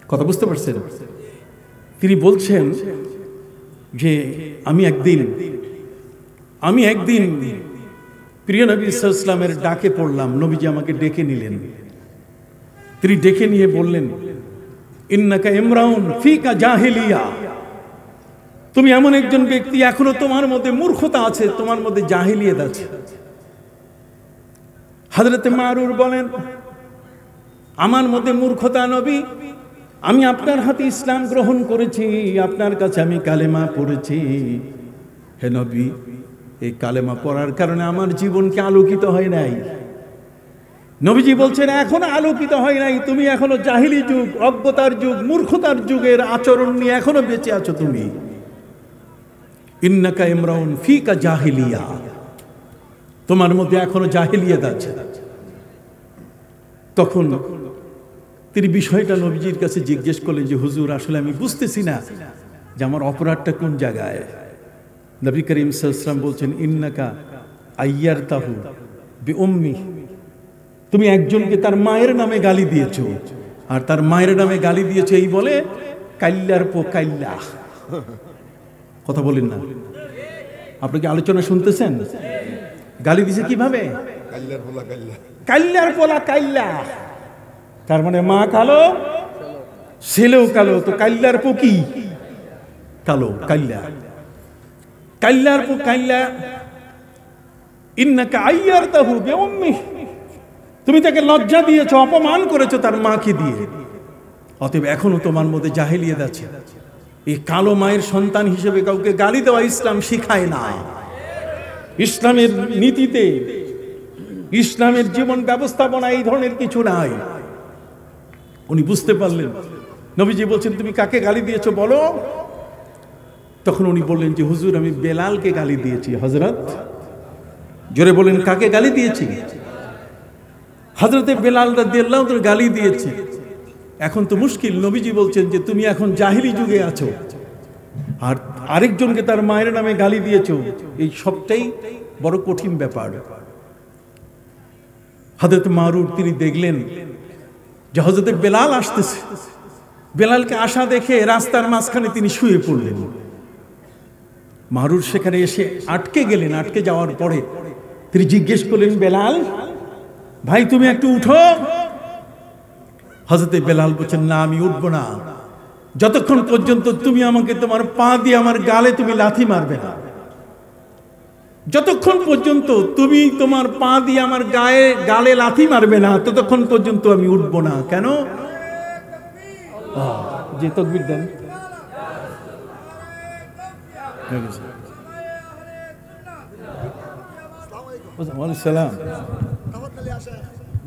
কথা বুঝতে পারছেন? তিনি বলছেন যে আমি একদিন প্রিয় নবী সাল্লাল্লাহু আলাইহি ওয়াসাল্লামের ডাকে পড়লাম, নবীজি আমাকে ডেকে নিলেন। তিনি ডেকে নিয়ে বললেন, ইন্নাকা ইমরাউন ফিকা জাহিলিয়া, তুমি এমন একজন ব্যক্তি এখনো তোমার মধ্যে মূর্খতা আছে, তোমার মধ্যে জাহিলিয়াত আছে। হযরতে মারুর বলেন, আমার মধ্যে মূর্খতা নবী, আমি আপনার হাতে ইসলাম গ্রহণ করেছি, আপনার কাছে আমি কালেমা পড়েছি। হে নবী, এই কালেমা পড়ার কারণে আমার জীবনকে আলোকিত হয় নাই। নবীজি বলছেন এখনো আলোকিত হয় নাই, তুমি এখনো জাহিলি যুগ, অজ্ঞতার যুগ, মূর্খতার যুগের আচরণ নিয়ে এখনো বেঁচে আছো তুমি। ইন্নাকা ইমরাউন ফিকা জাহিলিয়া, তোমার মধ্যে এখনো জাহিলিয়াত আছে। তখন তিনি বিষয়টা নবীজির কাছে জিজ্ঞেস করলেন যে হুজুর, আসলে আমি বুঝতেছি না যে আমার অপরাধটা কোন জায়গায়। নবী করিম সাল্লাল্লাহু আলাইহি ওয়াসাল্লাম বলছেন, ইন্নাকা আইয়ারতাহু বিউম্মি, তুমি একজনকে তার মায়ের নামে গালি দিয়েছো, আর তার মায়ের নামে গালি দিয়েছো এই বলে কাল্লার পো কাল্লা। কথা বলেন না, আপনি কি আলোচনা শুনতেছেন? গালি দিছে কিভাবে? কাল্লার পোলা কাল্লা, তার মানে মা কালো, ছেলেও কালো, তো কাল্লার পো কি? কালো, কাল্লা, কাল্লার পো কাল্লা। ইন্নাকা আইয়ারতাহু বিউম্মি, তুমি তাকে লজ্জা দিয়েছো, অপমান করেছো তার মাকে দিয়ে, অতএব এখনো তোমার মধ্যে জাহেলিয়াত আছে। এই কালো মায়ের সন্তান হিসেবে কাউকে গালি দেওয়া ইসলাম শিখায় না। ইসলামের নীতিতে, ইসলামের জীবন ব্যবস্থাপনা এই ধরনের কিছু নাই। উনি বুঝতে পারলেন, নবীজি বলছেন তুমি কাকে গালি দিয়েছো বলো। তখন উনি বললেন যে হুজুর, আমি বেলালকে গালি দিয়েছি। হযরত, জোরে বলেন, কাকে গালি দিয়েছি? হযরতে বেলাল রাদিয়াল্লাহু তাআলা গালি দিয়েছি। এখন তো মুশকিল, নবীজি বলছেন যে তুমি এখন জাহিলি যুগে আছো, আর আরেকজনকে তার মায়ের নামে গালি দিয়েছো, এই সবটাই বড় কঠিন ব্যাপার। হযরত মারুর তিনি দেখলেন যে হযরতে বেলাল আসতেছে, বেলালকে আসা দেখে রাস্তার মাঝখানে তিনি শুয়ে পড়লেন। মারুর সেখানে এসে আটকে গেলেন। আটকে যাওয়ার পরে তিনি জিজ্ঞেস করলেন, বেলাল ভাই তুমি একটু উঠো। হযরতে বেলাল বলছেন, না আমি উঠবো না যতক্ষণ পর্যন্ত তুমি আমাকে তোমার পা দিয়ে আমার গালে তুমি লাথি মারবে না। যতক্ষণ পর্যন্ত তুমি তোমার পা দিয়ে আমার গালে লাথি মারবে না, ততক্ষণ পর্যন্ত আমি উঠবো না। কেন? যে তাকবীর দেন। ওয়ালাইকুম সালাম।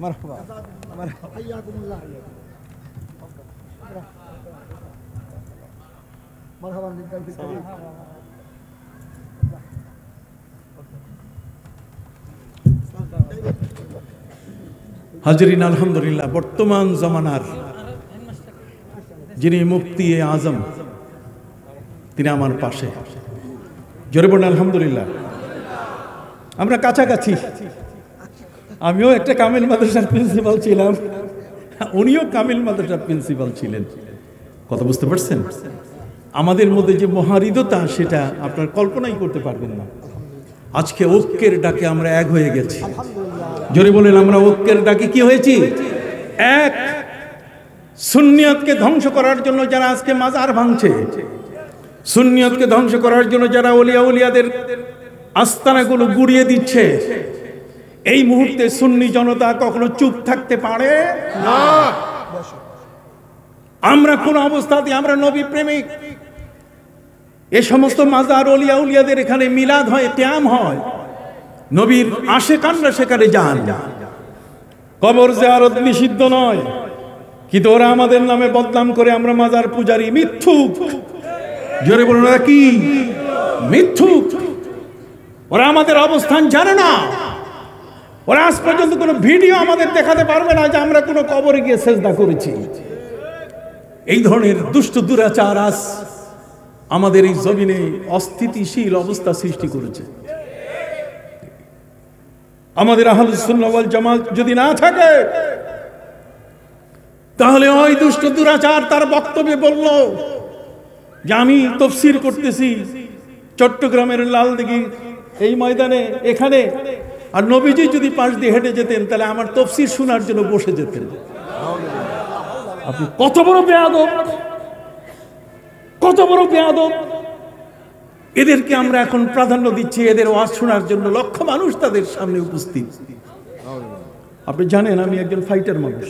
মারহাবা মারহাবা, হাইয়াকুমুল্লাহ, মারহাবা। হাজরিন, আলহামদুলিল্লাহ, বর্তমান জামানার যিনি মুফতি আজম তিনি আমার পাশে। জোরে বলেন আলহামদুলিল্লাহ। আমরা কাছাকাছি। আমিও একটা কামিল মাদ্রাসার প্রিন্সিপাল ছিলাম, উনিও কামিল মাদ্রাসার প্রিন্সিপাল ছিলেন। কথা বুঝতে পারছেন? আমাদের মধ্যে যে মহাহৃদয়তা সেটা আপনার কল্পনাই করতে পারবেন না। আজকে ঐক্যের ডাকে আমরা এক হয়ে গেছি। জোরে বলেন, আমরা ঐক্যের ডাকে কি হয়েছি? এক। সুন্নিয়তকে ধ্বংস করার জন্য যারা আজকে মাজার ভাঙছে, সুন্নিয়তকে ধ্বংস করার জন্য যারা ওলিয়া উলিয়াদের আস্তানাগুলো গুড়িয়ে দিচ্ছে, এই মুহূর্তে সুন্নি জনতা কখনো চুপ থাকতে পারে না। আমরা কোন অবস্থাতে, আমরা নবী প্রেমিক। এ সমস্ত মাজার ওলিয়া উলিয়াদের এখানে মিলাদ হয়, কিয়াম হয়, নবীর আশেকানরা সেখানে যান। কবর জিয়ারত নিষিদ্ধ নয়, কিন্তু ওরা আমাদের নামে বদনাম করে আমরা মাজার পূজারী, মিথ্যুক। জোরে বলুন, ওরা কি মিথ্যুক? ওরা আমাদের অবস্থান জানে না। ওরা আজ পর্যন্ত কোনো ভিডিও আমাদের দেখাতে পারবে না যে আমরা কোনো কবরে গিয়ে সেজদা করেছি। এই ধরনের দুষ্ট দুরাচার আজ আমাদের এই জমিনে অস্থিতিশীল অবস্থা সৃষ্টি করেছে। আমাদের আহলুস সুন্নাহ ওয়াল জামাত যদি না থাকে, তাহলে ওই দুষ্ট দুরাচার তার বক্তব্যে বলল যে আমি তাফসীর করতেছি চট্টগ্রামের লালদিঘি এই ময়দানে এখানে, আর নবীজি যদি পাশ দিয়ে হেঁটে যেতেন তাহলে আমার তাফসীর শোনার জন্য বসে যেতেন। আপনি কত বড় বেয়াদব, কত বড় বেয়াদব! এদেরকে আমরা এখন প্রাধান্য দিচ্ছি, এদের ওয়াজ শোনার জন্য লক্ষ মানুষ তাদের সামনে উপস্থিত। আপনি জানেন আমি একজন ফাইটার মানুষ,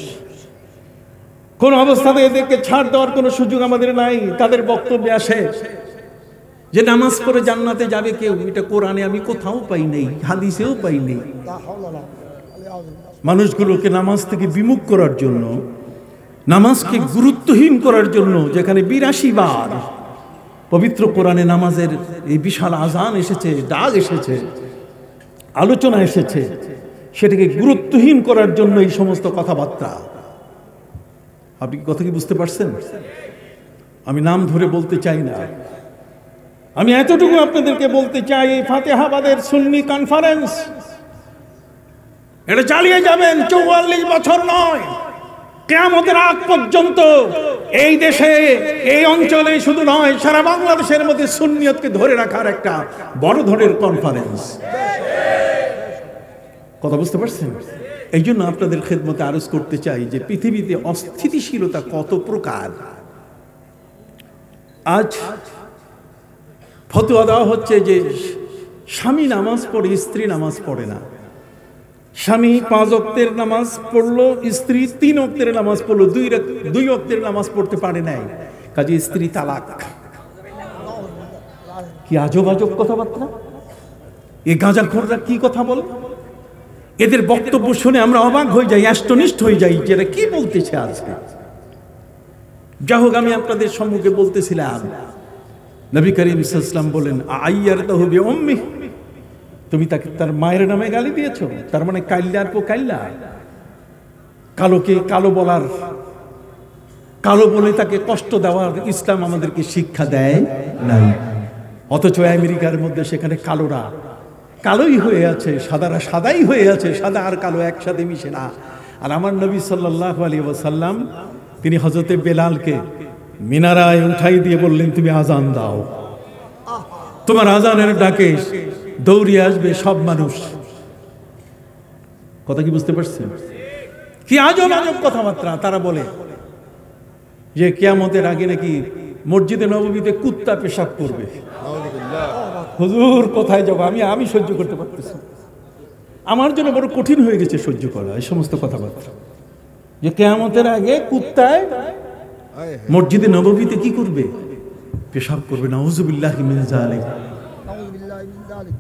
কোন অবস্থাতে এদেরকে ছাড় দেওয়ার কোনো সুযোগ আমাদের নাই। তাদের বক্তব্যে আসে যে নামাজ পড়ে জান্নাতে যাবে কেউ, এটা কোরআনে আমি কোথাও পাই নাই, হাদিসেও পাই নাই। মানুষগুলোকে নামাজ থেকে বিমুখ করার জন্য, নামাজকে গুরুত্বহীন করার জন্য, যেখানে ৮২ বার পবিত্র কোরআনে নামাজের এই বিশাল আজান এসেছে, ডাক এসেছে, আলোচনা এসেছে, সেটাকে গুরুত্বহীন করার জন্য এই সমস্ত কথাবার্তা। আপনি কথা কি বুঝতে পারছেন? আমি নাম ধরে বলতে চাই না, আমি এতটুকু আপনাদেরকে বলতে চাই, এই ফাতেহাবাদের সুন্নি কনফারেন্স এটা চালিয়ে যাবেন ৪৪ বছর নয়, কিয়ামতের আগ পর্যন্ত। এই দেশে, এই অঞ্চলে শুধু নয়, সারা বাংলাদেশের মধ্যে সুন্নিয়তকে ধরে রাখার একটা বড় ধরনের কনফারেন্স। কথা বুঝতে পারছেন? এই জন্য আপনাদের খেদমতে আরজ করতে চাই যে পৃথিবীতে অস্থিতিশীলতা কত প্রকার। আজ ফতোয়া দেওয়া হচ্ছে যে স্বামী নামাজ পড়ে, স্ত্রী নামাজ পড়ে না। স্বামী ৫ ওয়াক্তের নামাজ পড়লো, স্ত্রী ৩ ওয়াক্তের নামাজ পড়লো, ২ ওয়াক্তের নামাজ পড়তে পারে নাই, কাজে স্ত্রী তালাক। কি আজব আজব কথাবার্তা! এই গাঁজাখোররা কি কথা বলে! এদের বক্তব্য শুনে আমরা অবাক হয়ে যাই, অ্যাস্টনিশড হয়ে যাই, যেটা কি বলতেছে আজকে। যা হোক, আমি আপনাদের সম্মুখে বলতেছিলাম, নবী করিম সাল্লাল্লাহু আলাইহি ওয়াসাল্লাম বলেন, আইয়ারতাহু বিউম্মি, তুমি তাকে তার মায়ের নামে গালি দিয়েছো, তার মানে কাইল্লার পো কাইল্লা। কালোকে কালো বলার, কালো বলে তাকে কষ্ট দেওয়ার ইসলাম আমাদেরকে শিক্ষা দেয় নাই। অথচ আমেরিকার মধ্যে সেখানে কালোরা কালোই হয়ে আছে, সাদারা সাদাই হয়ে আছে, সাদা আর কালো একসাথে মিশে না। আর আমার নবী সাল্লাল্লাহু আলাইহি ওয়াসাল্লাম তিনি হযরতে বেলালকে মিনারায় উঠাই দিয়ে বললেন, তুমি আজান দাও। তোমার আজানের ডাকে দৌড়িয়ে আসবে সব মানুষ। কথা কি বুঝতে পারছেন? কি আজব আজব কথাবার্তা তারা বলে যে কিয়ামতের আগে নাকি মসজিদে নববীতে কুত্তা পেশাব করবে। হুজুর কোথায় যাবো? আমি সহ্য করতে পারতেছি, আমার জন্য বড় কঠিন হয়ে গেছে সহ্য করা এই সমস্ত কথাবার্তা। যে কিয়ামতের আগে কুত্তায় মসজিদে নববীতে কি করবে? পেশাব করবে। নাউযুবিল্লাহি মিন যালিক।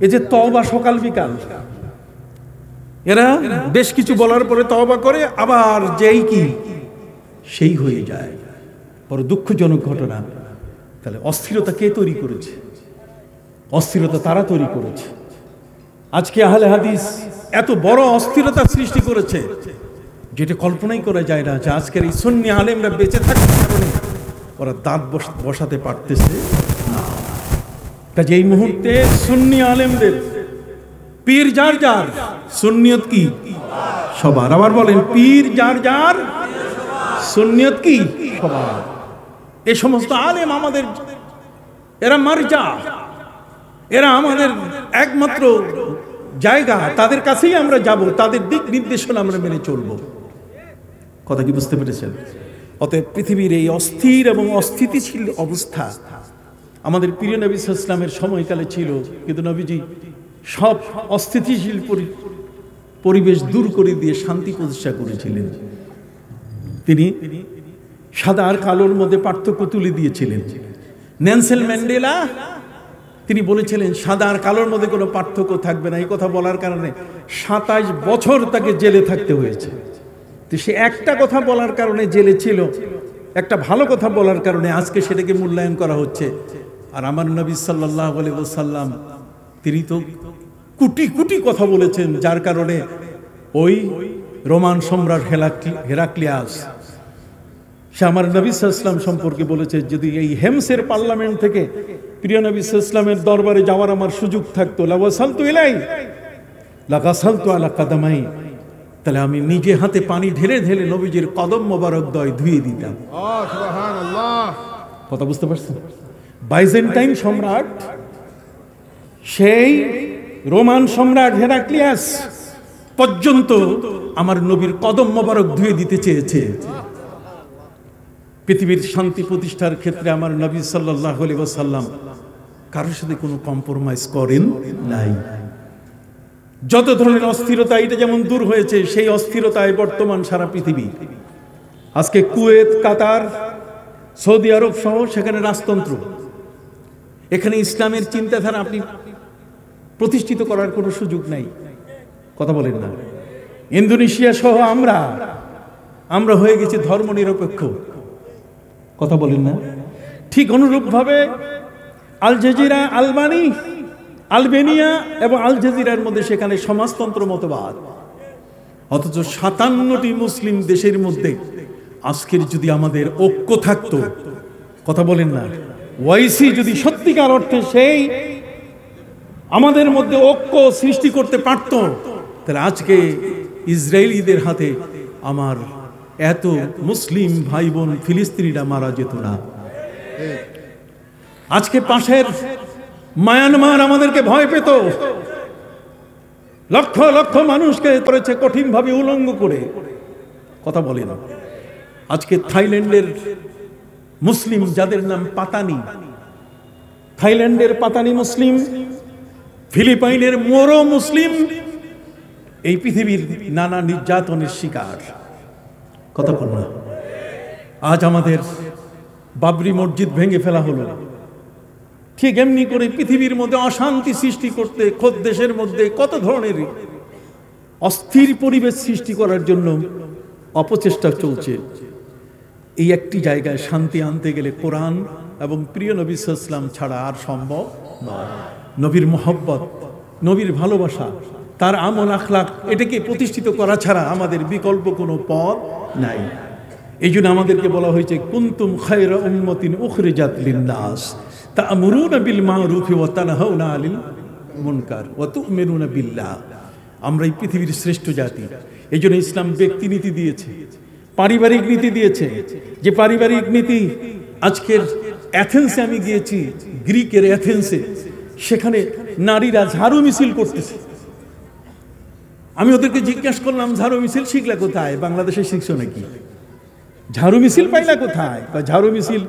এই যে তওবা সকাল বিকাল, এরা বেশ কিছু বলার পরে তওবা করে, আবার যেই কি সেই হয়ে যায়। বড় দুঃখজনক ঘটনা। তাহলে অস্থিরতা কে তৈরি করেছে? অস্থিরতা তারা তৈরি করেছে। আজকে আহলে হাদিস এত বড় অস্থিরতা সৃষ্টি করেছে যেটা কল্পনাই করা যায় না, যে আজকের এই সুন্নি আলেমরা বেঁচে থাকার কারণে ওরা দাঁত বসাতে পারতেছে না। কাজে এই মুহূর্তে সুন্নি আলেমদের পীর যার যার, সুন্নিয়ত কি সবার। আবার বলেন, পীর যার যার, সুন্নিয়ত কি সবার। এই সমস্ত আলেম আমাদের এরা মারজা, এরা আমাদের একমাত্র জায়গা, তাদের কাছেই আমরা যাব, তাদের দিক নির্দেশনা আমরা মেনে চলব। কথা কি বুঝতে পেরেছেন? অতএব পৃথিবীর এই অস্থির এবং অস্থিতিশীল অবস্থা আমাদের প্রিয় নবী সাল্লাল্লাহু আলাইহি ওয়াসাল্লামের সময়কালে ছিল, কিন্তু নবীজি সব অস্থিতিশীল পরিবেশ দূর করে দিয়ে শান্তি প্রতিষ্ঠা করেছিলেন। তিনি সাদা আর কালোর মধ্যে পার্থক্য তুলে দিয়েছিলেন। নেলসন ম্যান্ডেলা তিনি বলেছিলেন সাদা আর কালোর মধ্যে কোনো পার্থক্য থাকবে না। এই কথা বলার কারণে 27 বছর তাকে জেলে থাকতে হয়েছে। তো সে একটা কথা বলার কারণে জেলে ছিল, একটা ভালো কথা বলার কারণে আজকে সেটাকে মূল্যায়ন করা হচ্ছে। আর আমার নবী সাল্লাল্লাহু আলাইহি ওয়াসাল্লাম তিনি তো কোটি কোটি কথা বলেছেন, যার কারণে ওই রোমান সম্রাট হেরাক্লিয়াস সে আমার নবী সাল্লাল্লাহু আলাইহি ওয়াসাল্লাম সম্পর্কে বলেছে, যদি এই হেমসের পার্লামেন্ট থেকে প্রিয় নবী সাল্লাল্লাহু আলাইহি ওয়াসাল্লামের দরবারে যাওয়ার আমার সুযোগ থাকতো, লাওয়াসালতু ইলাই লাগাসালতু আলা কাদামাই, তাহলে আমি নিজে হাতে পানি ঢেলে ঢেলে নবীজির কদম মোবারক দয় ধুয়ে দিতাম। সুবহানাল্লাহ। কথা বুঝতে পারছেন? বাইজেন্টাইন সম্রাট, সেই রোমান সম্রাট হেরাক্লিয়াস পর্যন্ত আমার নবীর কদম মোবারক ধুয়ে দিতে চেয়েছে। পৃথিবীর শান্তি প্রতিষ্ঠার ক্ষেত্রে আমার নবী সাল্লাল্লাহু আলাইহি ওয়াসাল্লাম কারোর সাথে কোনো কম্প্রোমাইজ করেন নাই। যত ধরনের অস্থিরতা এটা যেমন দূর হয়েছে, সেই অস্থিরতায় বর্তমান সারা পৃথিবী। আজকে কুয়েত, কাতার, সৌদি আরব সহ সেখানে রাজতন্ত্র, এখানে ইসলামের চিন্তাধারা আপনি প্রতিষ্ঠিত করার কোনো সুযোগ নাই। কথা বলেন না? ইন্দোনেশিয়া সহ আমরা হয়ে গেছি ধর্মনিরপেক্ষ। কথা বলেন না? ঠিক অনুরূপভাবে আল জাজিরা, আলবেনিয়া এবং আল জাজিরার মধ্যে সেখানে সমাজতন্ত্র মতবাদ, অথচ 57টি মুসলিম দেশের মধ্যে আজকের যদি আমাদের ঐক্য থাকতো, কথা বলেন না, ওয়াইসি যদি সত্যিকার অর্থে সেই আমাদের মধ্যে ঐক্য সৃষ্টি করতে পারত, তাহলে আজকে ইসরায়েলিদের হাতে আমার এত মুসলিম ভাই বোন ফিলিস্তিনিরা মারা যেত না। আজকে পাশের মায়ানমার আমাদেরকে ভয় পেত, লক্ষ লক্ষ মানুষকে করেছে কঠিনভাবে উলঙ্গ করে। কথা বলেন। আজকে থাইল্যান্ডের মুসলিম, যাদের নাম পাতানি, থাইল্যান্ডের পাতানি মুসলিম, ফিলিপাইনের মোরো মুসলিম, এই পৃথিবীর নানা নির্যাতনের শিকার। কথা বল না? আজ আমাদের বাবরি মসজিদ ভেঙে ফেলা হলো, ঠিক এমনি করে পৃথিবীর মধ্যে অশান্তি সৃষ্টি করতে, খোদ দেশের মধ্যে কত ধরনের অস্থির পরিবেশ সৃষ্টি করার জন্য অপচেষ্টা চলছে। এই একটি জায়গায় শান্তি আনতে গেলে কোরআন এবং প্রিয় নবী সাল্লাল্লাহু আলাইহি ওয়াসাল্লাম ছাড়া আর সম্ভব নয়। নবীর মহব্বত, নবীর ভালোবাসা, তার আমল আখলাক, এটাকে প্রতিষ্ঠিত করা ছাড়া আমাদের বিকল্প কোনো পথ নাই। এই জন্য আমাদেরকে বলা হয়েছে কুনতুম খায়রা উম্মাতিন উখরিজাত লিন-নাস তা'মুরুনা বিল মা'রুফি ওয়া তানহাউনা আনিল মুনকার ওয়া তু'মিনুনা বিল্লাহ। আমরা এই পৃথিবীর শ্রেষ্ঠ জাতি। এই জন্য ইসলাম ব্যক্তি নীতি দিয়েছে, পারিবারিক নীতি দিয়েছে। যে পারিবারিক নীতি আজকের অ্যাথেন্সে আমি গিয়েছি, গ্রিকের অ্যাথেন্সে, সেখানে নারীরা ঝাড়ু মিছিল করতেছে। আমি ওদেরকে জিজ্ঞাসা করলাম, ঝাড়ু মিছিল শিখলা কোথায়? বাংলাদেশে শিখছো নাকি? ঝাড়ু মিছিল পাইলা কোথায়? বা ঝাড়ু মিছিল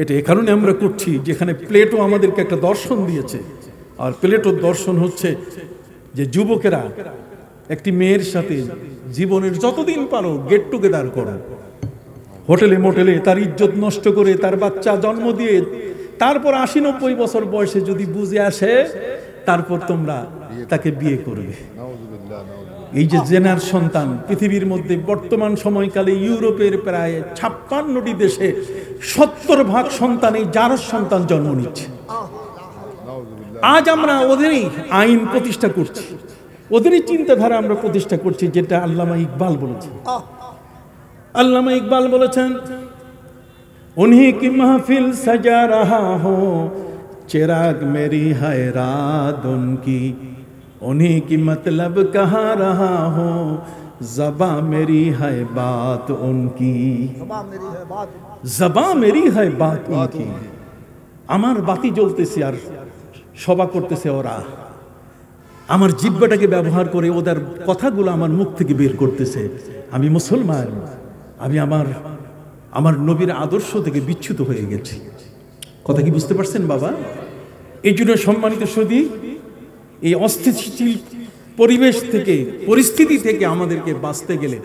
এটা এ কারণে আমরা করছি, যেখানে প্লেটো আমাদেরকে একটা দর্শন দিয়েছে। আর প্লেটোর দর্শন হচ্ছে যে যুবকেরা একটি মেয়ের সাথে জীবনের যতদিন পারো গেট টুগেদার করো, হোটেলে মোটেলে তার ইজ্জত নষ্ট করে তার বাচ্চা জন্ম দিয়ে তারপর 80-90 বছর বয়সে যদি বুঝে আসে, তারপর তোমরা তাকে বিয়ে করবে। এই যে জেনার সন্তান পৃথিবীর মধ্যে বর্তমান সময়কালে ইউরোপের প্রায় 56টি দেশে 70% সন্তান এই জারজ সন্তান জন্ম নিচ্ছে। আজ আমরা ওদেরই আইন প্রতিষ্ঠা করছি, ওদেরই চিন্তাধারা আমরা প্রতিষ্ঠা করছি, যেটা আল্লামা ইকবাল বলেছেন। আল্লামা ইকবাল বলেছেন, উन्हीं की महफिल सजा रहा हो चिराग मेरी है रात उनकी, उन्हीं की मतलब कहा रहा हो ज़बां मेरी है बात उनकी, ज़बां मेरी है बात उनकी। আমার বাতি জ্বলতেছে আর সভা করতেছে ওরা, আমার জিহ্বাটাকে ব্যবহার করে ওদের কথাগুলো আমার মুখ থেকে বের করতেছে। আমি মুসলমান, আমি আমার নবীর আদর্শ থেকে বিচ্যুত হয়ে গেছি। কথা কি বুঝতে পারছেন বাবা? এই জন্য সম্মানিত সুধী, এই অস্থিতিশীল পরিবেশ থেকে, পরিস্থিতি থেকে আমাদেরকে বাঁচতে গেলে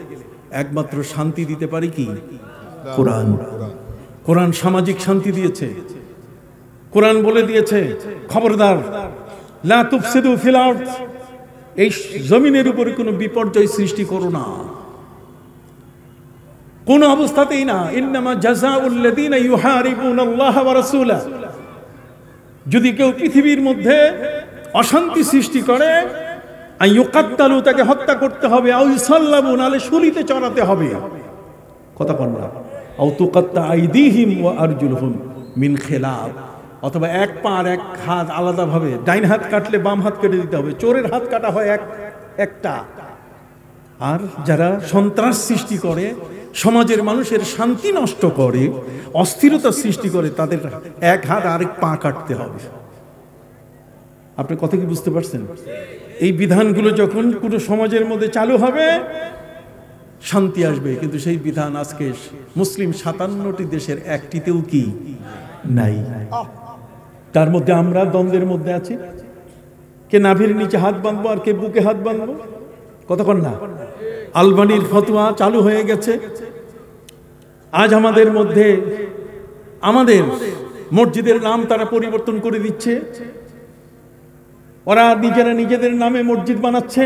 একমাত্র শান্তি দিতে পারি কি? কোরআন। কোরআন সামাজিক শান্তি দিয়েছে। কোরআন বলে দিয়েছে, খবরদার লা তুফসিদু ফিল আরদ, এই জমিনের উপরে কোনো বিপর্যয় সৃষ্টি করো না, কোন অবস্থাতেই না। ইন্নামা জাযাউল লাযিনা ইউহারিবুনাল্লাহ ওয়া রাসূলা, যদি কেউ পৃথিবীর মধ্যে অশান্তি সৃষ্টি করে, আইয়ুকাত্তালু, তাকে হত্যা করতে হবে, আও ইউসাল্লাবু, নালে শুলিতে চড়াতে হবে। কথা বল না। আও তুকাত্তা আইদিহিম ওয়া আরজুলুহুম মিন খিলাফ, অথবা এক পা আর এক হাত আলাদাভাবে, ডাইন হাত কাটলে বাম হাত কেটে দিতে হবে। চোরের হাত কাটা হয় একটা। আর যারা সন্ত্রাস সৃষ্টি করে, সমাজের মানুষের শান্তি নষ্ট করে, অস্থিরতা সৃষ্টি করে, তাদের এক হাত আরেক পা কাটতে হবে। আপনি কথা কি বুঝতে পারছেন? এই বিধানগুলো যখন পুরো সমাজের মধ্যে চালু হবে, শান্তি আসবে। কিন্তু সেই বিধান আজকে মুসলিম 57টি দেশের একটিতেও কি নাই। তার মধ্যে আমরা দ্বন্দ্বের মধ্যে আছি, কে নাভির নিচে হাত বাঁধবো আর কে বুকে হাত বাঁধবো। কতক্ষণ না আলবানির ফতোয়া চালু হয়ে গেছে। আজ আমাদের মধ্যে আমাদের মসজিদের নাম তারা পরিবর্তন করে দিচ্ছে, ওরা নিজেরা নিজেদের নামে মসজিদ বানাচ্ছে,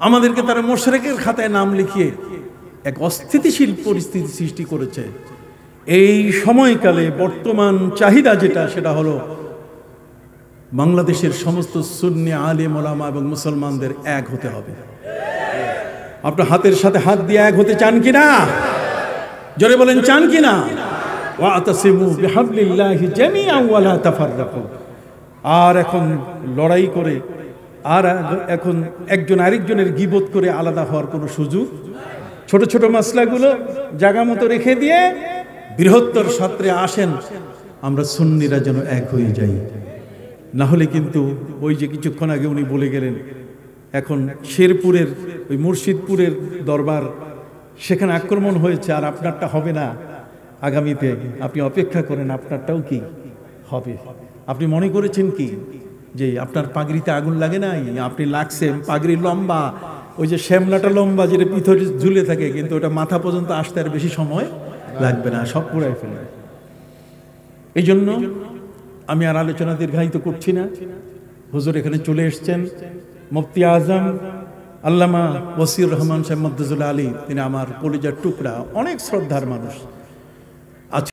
আমাদেরকে তারা মুশরিকের খাতায় নাম লিখিয়ে এক অস্থিতিশীল পরিস্থিতি সৃষ্টি করেছে। এই সময়কালে বর্তমান চাহিদা যেটা, সেটা হলো বাংলাদেশের সমস্ত সুন্নি আলেম ওলামা এবং মুসলমানদের এক হতে হবে। আপনার হাতের সাথে হাত দিয়ে এক হতে চান কিনা? জোরে বলেন, চান কিনা? ওয়াতাসিমু বিহাবলিল্লাহি জামিআন ওয়া লা তাফাররাকু। আর এখন লড়াই করে, আর এখন একজন আরেকজনের গীবত করে আলাদা হওয়ার কোনো সুযোগ, ছোট ছোট মাসলাগুলো জায়গা মতো রেখে দিয়ে বৃহত্তর ছাত্রে আসেন আমরা সুন্নিরা যেন এক হয়ে যাই। না হলে কিন্তু ওই যে কিছুক্ষণ আগে উনি বলে গেলেন, এখন শেরপুরের ওই মুর্শিদপুরের দরবার, সেখানে আক্রমণ হয়েছে, আর আপনারটা হবে না আগামীতে। আপনি অপেক্ষা করেন, আপনারটাও কি হবে। আপনি মনে করেছেন কি যে আপনার পাগড়িতে আগুন লাগে নাই? আপনি লাগছেন, পাগড়ি লম্বা, ওই যে শ্যামলাটা লম্বা, যেটা পিঠে ঝুলে থাকে, কিন্তু ওটা মাথা পর্যন্ত আসতে আর বেশি সময় লাগবে না, সব পুরাই ফেলবে। এই জন্য আমি আর আলোচনা দীর্ঘায়িত করছি না। হুজুর এখানে চলে এসছেন, মুফতি আজম আল্লামা ওয়াসিউর রহমান সাহেব মদ্দুজুল আলী, তিনি আমার কলিজার টুকরা, অনেক শ্রদ্ধার মানুষ।